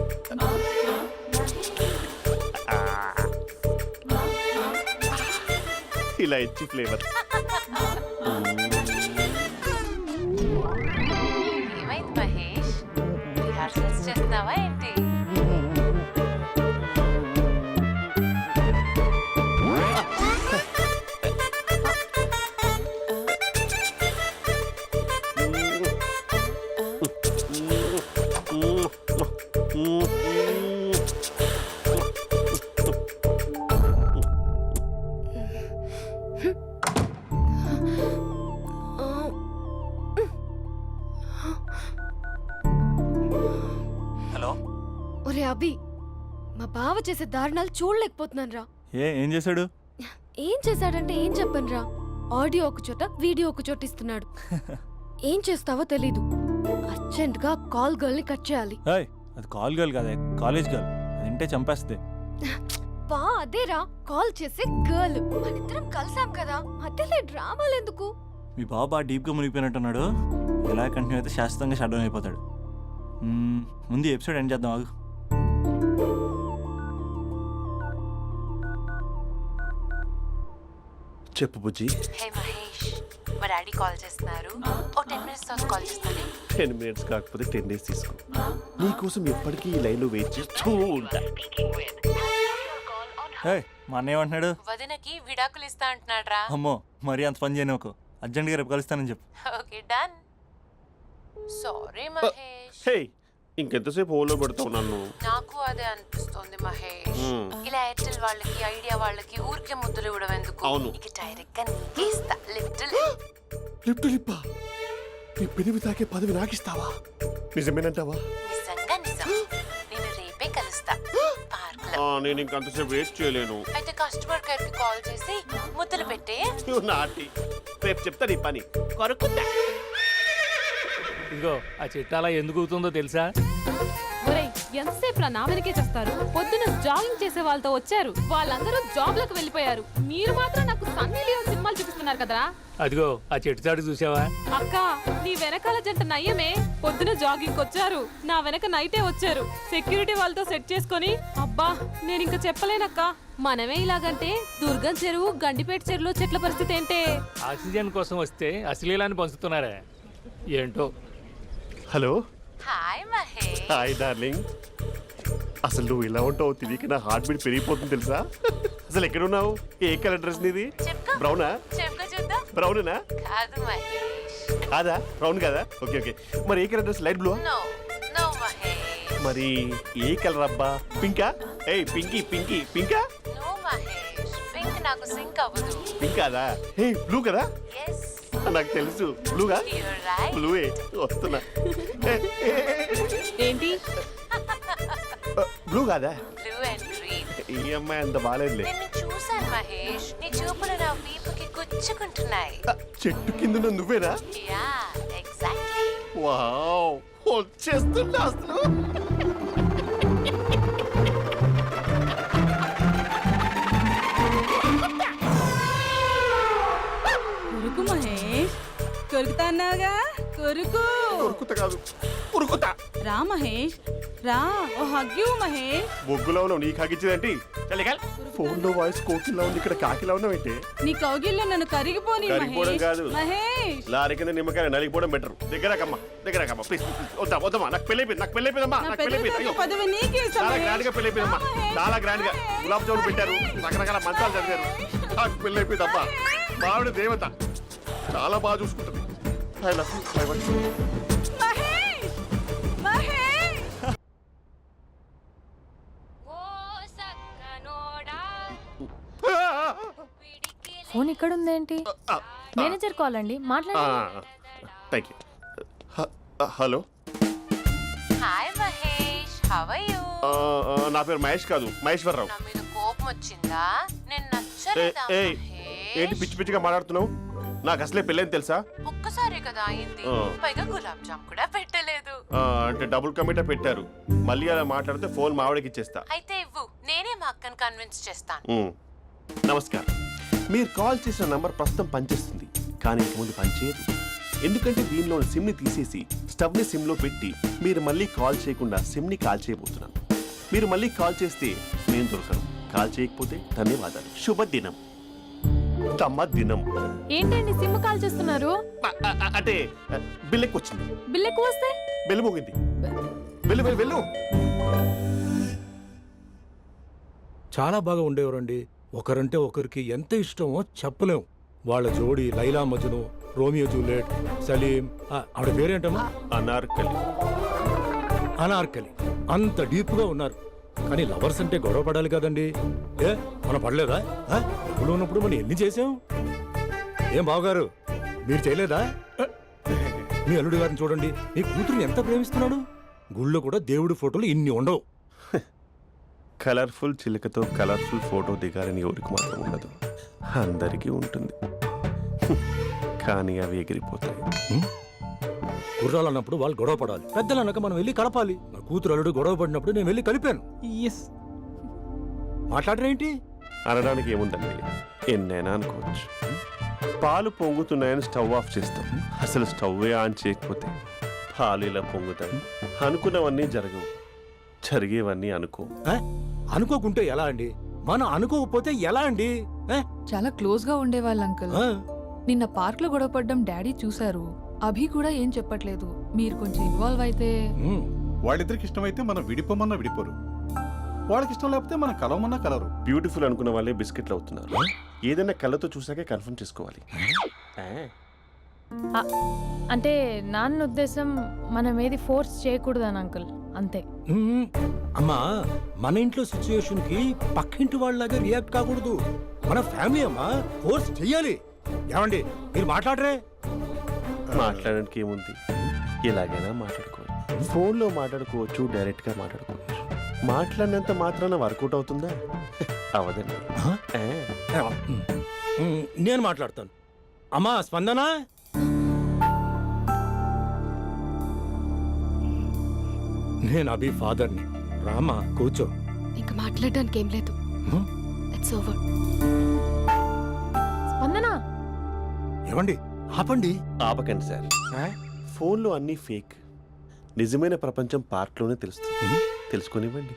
ఇలా ఇచ్చి ఫ్లేవర్. ఏమైంది మహేష్? రిహార్సల్స్ చేస్తున్నావా ఏంటి? ఒరే అభి, మా బావ చేసే దారుణాలు చూడలేకపోతున్నాను రా. ఏం చేశాడు? ఏం చేశాడంటే ఏం చెప్పనురా. ఆడియో ఒక చోట, వీడియో ఒక చోట ఇస్తున్నాడు. ఏం చేస్తావో తెలీదు. అర్జెంట్ గా కాల్ గర్ల్ ని కట్ చేయాలి. ఏయ్, అది కాల్ గర్ల్ కాదే, కాలేజ్ గర్ల్. అది వింటే చంపేస్తుంది. బా అదేరా, కాల్ చేసే గర్ల్. మనిద్దరం కలిసాం కదా, మధ్యలో డ్రామాలు ఎందుకు? మీ బాబు బాగా డీప్గా మునిగిపోయినట్టున్నాడు. ఇలా కంటిన్యూ అయితే శాశ్వతంగా షట్ డౌన్ అయిపోతాడు. ముందు ఎపిసోడ్ ఎండ్ చేద్దాం ఆగు. చెప్పు బుజ్జి. హే మహేష్, మా డాడీ కాల్ చేస్తున్నారు. ఓ 10 minutes తర్వాత కాల్ చేస్తాను. 10 minutes కాకపోతే 10 days తీసుకో. నీకోసం ఎప్పటికీ ఈ లైన్లో వెయిట్ చేస్తూ ఉంటా. మా అన్న ఏమంటున్నాడు? వదినకి విడాకులు ఇస్తా అంటున్నాడు రా. అమ్మో, మరీ అంత పని చేయను. ఒక అర్జెంట్గా రేపు కలుస్తానని చెప్పు. Okay done. సారీ మహేష్. హే, ఇంకెంతసేపు హోల్లో పెడతావు నన్ను? నాకు అదే అనిపిస్తుంది మహేష్. ఇలా ఎయిర్టెల్ వాళ్ళకి, ఐడియా వాళ్ళకి ఊరికే ముద్దులు ఇవ్వడం ఎందుకు? అవును. ఇక డైరెక్ట్ గా నీకే ఇస్తా. లిప్ టు లిప్పా? నీ పెనివి తాకే పదవి నాకిస్తావా? నిజమేనంటావా? నిజంగా నిజం. నేను రేపే కలుస్తా పార్క్ లో. నేను ఇంకంతసేపు వేస్ట్ చేయలేను. అయితే కస్టమర్ కేర్ కి కాల్ చేసి ముద్దులు పెట్టే. నాటి రేపు చెప్తా నీ పని. కొరుకుందా? ఇదిగో ఆ చెట్టు అలా ఎందుకు అవుతుందో తెలుసా? ఎంతసేపు నా వెనకే చేస్తారు? పొద్దున జాగింగ్ చేసే వాళ్ళతో వచ్చారు, వాళ్ళందరూ జాబ్ లకు వెళ్ళిపోయారు. మీరు మాత్రం నాకు సన్నీ లియోన్ సినిమాలు చూపిస్తున్నారు కదరా. అదిగో ఆ చెట్టు చాటు చూసావా? అక్క, నీ వెనకాల జంట నయ్యమే. పొద్దున జాగింగ్ వచ్చారు, నా వెనక నైటే వచ్చారు. సెక్యూరిటీ వాళ్ళతో సెట్ చేసుకొని, అబ్బా నేను ఇంకా చెప్పలేనక్క. మనమే ఇలాగంటే దుర్గం చెరువు, గండిపేట చెరువులో చెట్ల పరిస్థితి ఏంటే? ఆక్సిజన్ కోసం వస్తే అశ్లీలాన్ని పంచుతున్నారా ఏంటో. Hello. Hi Mahesh. Hi darling. అసలు నువ్వు ఇలా ఉంటావు తిరిగి నా హార్ట్ బీట్ పెరిగిపోతుంది తెలుసా? అసలు ఎక్కడున్నావు? ఏ కలర్ డ్రెస్ నీది? బ్రౌనా? చెప్పుకో చూద్దాం. బ్రౌనేనా? కాదు మహేష్. కాదా? బ్రౌన్ కదా? Okay okay. మరి ఏ colour dress? Light blue? No no Mahesh. మరి ఏ కలర్ అబ్బా? పింకా? ఏయ్ పింకీ పింకీ పింకా? నో మహేష్, పింక్ నాకు సింక్ అవ్వదు. పింక్ కాదా? ఏ బ్లూ కదా? yes నాకు తెలుసు. బ్లూగా? you're right. బ్లూవే వస్తున్నా. ఏంటి? బ్లూ కాదా? Blue and green. ఈ అమ్మాయి అంత బాగాలేదులే. నిన్ను చూశాను మహేష్, నీ చూపులు నా వీపుకి గుచ్చుకుంటున్నాయి. చెట్టు కింద నువ్వేనా? Yeah exactly. వావ్, వచ్చేస్తున్నా అసలు. కొరుకు మహేష్, కొరుకుతా అన్నావుగా, కొరుకు. ఉరుకుతా కాదు, ఉరుకుతా. రా మహేష్, రా. ఓ హగ్గు మహేష్. బొగ్గులో ఉన్నావు, నీకు హగిచ్చేదేంటి? ఫోన్ లో వాయిస్ కోకిలా ఉంది, ఇక్కడ కాకిలా ఉన్నావేంటి? నీ కౌగిల్లో నన్ను కరిగిపోని కరిగిపోవడం కాదు, మహేష్. లారీ కింద నిమ్మకాయ నలిగిపోవడం బెటర్. దగ్గరకమ్మా దగ్గరకమ్మా ప్లీజ్. వద్దా వద్దమ్మా, నాకు పెళ్ళైపోయింది, నాకు పెళ్ళైపోయిందమ్మా, నాకు పెళ్ళైపోయింది. పదవి నీకే ఇస్తా చాలా మహేష్. గ్రాండ్ గా పెళ్ళైపోయిందమ్మా, చాలా గ్రాండ్ గా. గులాబ్ జామున్ పెట్టారు, రకరకాల మంచాలు చదివారు. నాకు పెళ్ళైపోయిందమ్మా. మావిడ దేవత, చాలా బాగా చూసుకుంటుంది. I love you. I want you. Mahesh, Mahesh. Phone ఇక్కడ ఉందేంటి? మేనేజర్ కాల్ అండి, మాట్లాడండి. Thank you. Hello. Hi Mahesh, how are you? నా పేరు మహేష్ కాదు, మహేశ్వరరావు. నా మీద కోపం వచ్చిందా? నేను నచ్చలేదా మహేష్? ఏంటి పిచ్చి పిచ్చిగా మాట్లాడుతున్నావు? నాకు అసలే పెళ్ళని తెలుసా? ఒక్కసారి కదా అయింది, పైగా గులాబ్ జామ్ కూడా పెట్టలేదు. అంటే డబుల్ కమిటా పెట్టారు. మళ్ళీ అలా మాట్లాడితే ఫోన్ మావిడకి ఇచ్చేస్తా. అయితే ఇవ్వు, నేనే మా అక్కని కన్విన్స్ చేస్తాను. నమస్కారం. మీరు కాల్ చేసిన నంబర్ ప్రస్తుతం పనిచేస్తుంది, కానీ ఇంక ముందు పనిచేయదు. ఎందుకంటే దీనిలో సిమ్ని తీసేసి స్టవ్ని సిమ్లో పెట్టి మీరు మళ్ళీ కాల్ చేయకుండా సిమ్ని కాల్ చేయబోతున్నాను. మీరు మళ్ళీ కాల్ చేస్తే నేను దొరకను, కాల్ చేయకపోతే ధన్యవాదాలు. శుభదినం. తమ దినం. ఏంటండి సిమ్ కాల్ చేస్తున్నారు? అంటే బిల్ ఎక్కువ వచ్చింది. బిల్ ఎక్కువ వస్తే? బెల్లు మోగింది. వెళ్ళు వెళ్ళు వెళ్ళు. చాలా బాగా ఉండేవారండి. ఒకరంటే ఒకరికి ఎంత ఇష్టమో చెప్పలేం. వాళ్ళ జోడి లైలా మజ్ను, రోమియో జూలియట్, సలీం, ఆవిడ పేరేంటమ్మా? అనార్కలి. అనార్కలి. అంత డీప్ గా ఉన్నారు. కానీ లవర్స్ అంటే గొడవ పడాలి కదండి. మనం పడలేదా? డబ్బులు ఉన్నప్పుడు మనం ఎన్ని చేసాం? ఏం బావగారు, మీరు చేయలేదా? మీ అల్లుడి గారిని చూడండి, మీ కూతురుని ఎంత ప్రేమిస్తున్నాడు. గుళ్ళో కూడా దేవుడి ఫోటోలు ఇన్ని ఉండవు. కలర్ఫుల్ చిలుకతో కలర్ఫుల్ ఫోటో దిగాలని ఎవరికి మాత్రం ఉండదు, అందరికీ ఉంటుంది. కానీ అవి ఎగిరిపోతాయి. గుర్రాలు అన్నప్పుడు వాళ్ళు గొడవ పడాలి, పెద్దలు అన్నాక మనం వెళ్ళి కలపాలి. నా కూతురు అల్లుడు గొడవ పడినప్పుడు నేను వెళ్ళి కలిపాను. మాట్లాడరేంటి? అనడానికి ఏముందండి, ఎన్నైనా అనుకోవచ్చు. పాలు పొంగుతున్నాయని స్టవ్ ఆఫ్ చేస్తాం, అసలు స్టవ్వే ఆన్ చేయకపోతే పాలు ఇలా పొంగుతాయి. అనుకున్నవన్నీ జరగవు, జరిగేవన్నీ అనుకో. అనుకోకుంటే ఎలా అండి? మనం అనుకోకపోతే ఎలా అండి? చాలా క్లోజ్ గా ఉండేవాళ్ళు అంకుల్. నిన్న పార్క్ లో గొడవపడ్డం డాడీ చూశారు. అభి కూడా ఏం చెప్పట్లేదు. మీరు కొంచెం ఇన్వాల్వ్ అయితే. వాళ్ళిద్దరికి ఇష్టమైతే మనం విడిపోమన్నా విడిపోరు, వాళ్ళకి ఇష్టం లేకపోతే మనం కలవమన్నా కలరు. బ్యూటిఫుల్ అనుకున్న వాళ్ళే బిస్కెట్లు అవుతున్నారు. ఏదైనా కళ్ళతో చూసాకే కన్ఫర్మ్ చేసుకోవాలి. అంటే నాన్న ఉద్దేశం మనం ఏది ఫోర్స్ చేయకూడదని అంకుల్, అంతే. అమ్మా, మన ఇంట్లో సిచ్యుయేషన్ కి పక్కింటి వాళ్ళలాగా రియాక్ట్ కాకూడదు. మన ఫ్యామిలీ అమ్మా, ఫోర్స్ చెయ్యాలి. ఏమండి మీరు మాట్లాడరే? మాట్లాడడానికి ఏముంది, ఎలాగైనా మాట్లాడుకోవచ్చు. ఫోన్లో మాట్లాడుకోవచ్చు, డైరెక్ట్గా మాట్లాడుకోవచ్చు. మాట్లాడినంత మాత్రాన వర్కౌట్ అవుతుందా? అవదండి. నేను మాట్లాడతాను. అమ్మా స్పందన, నేను అభి ఫాదర్ని. రామా కూర్చో. ఇంకా మాట్లాడడానికి ఏం లేదు. It's over. స్పందన, ఏమండి ఆపండి. ఆపకండి సార్, ఫోన్లో అన్నీ ఫేక్. నిజమైన ప్రపంచం పార్ట్లోనే తెలుస్తుంది. తెలుసుకొనివ్వండి.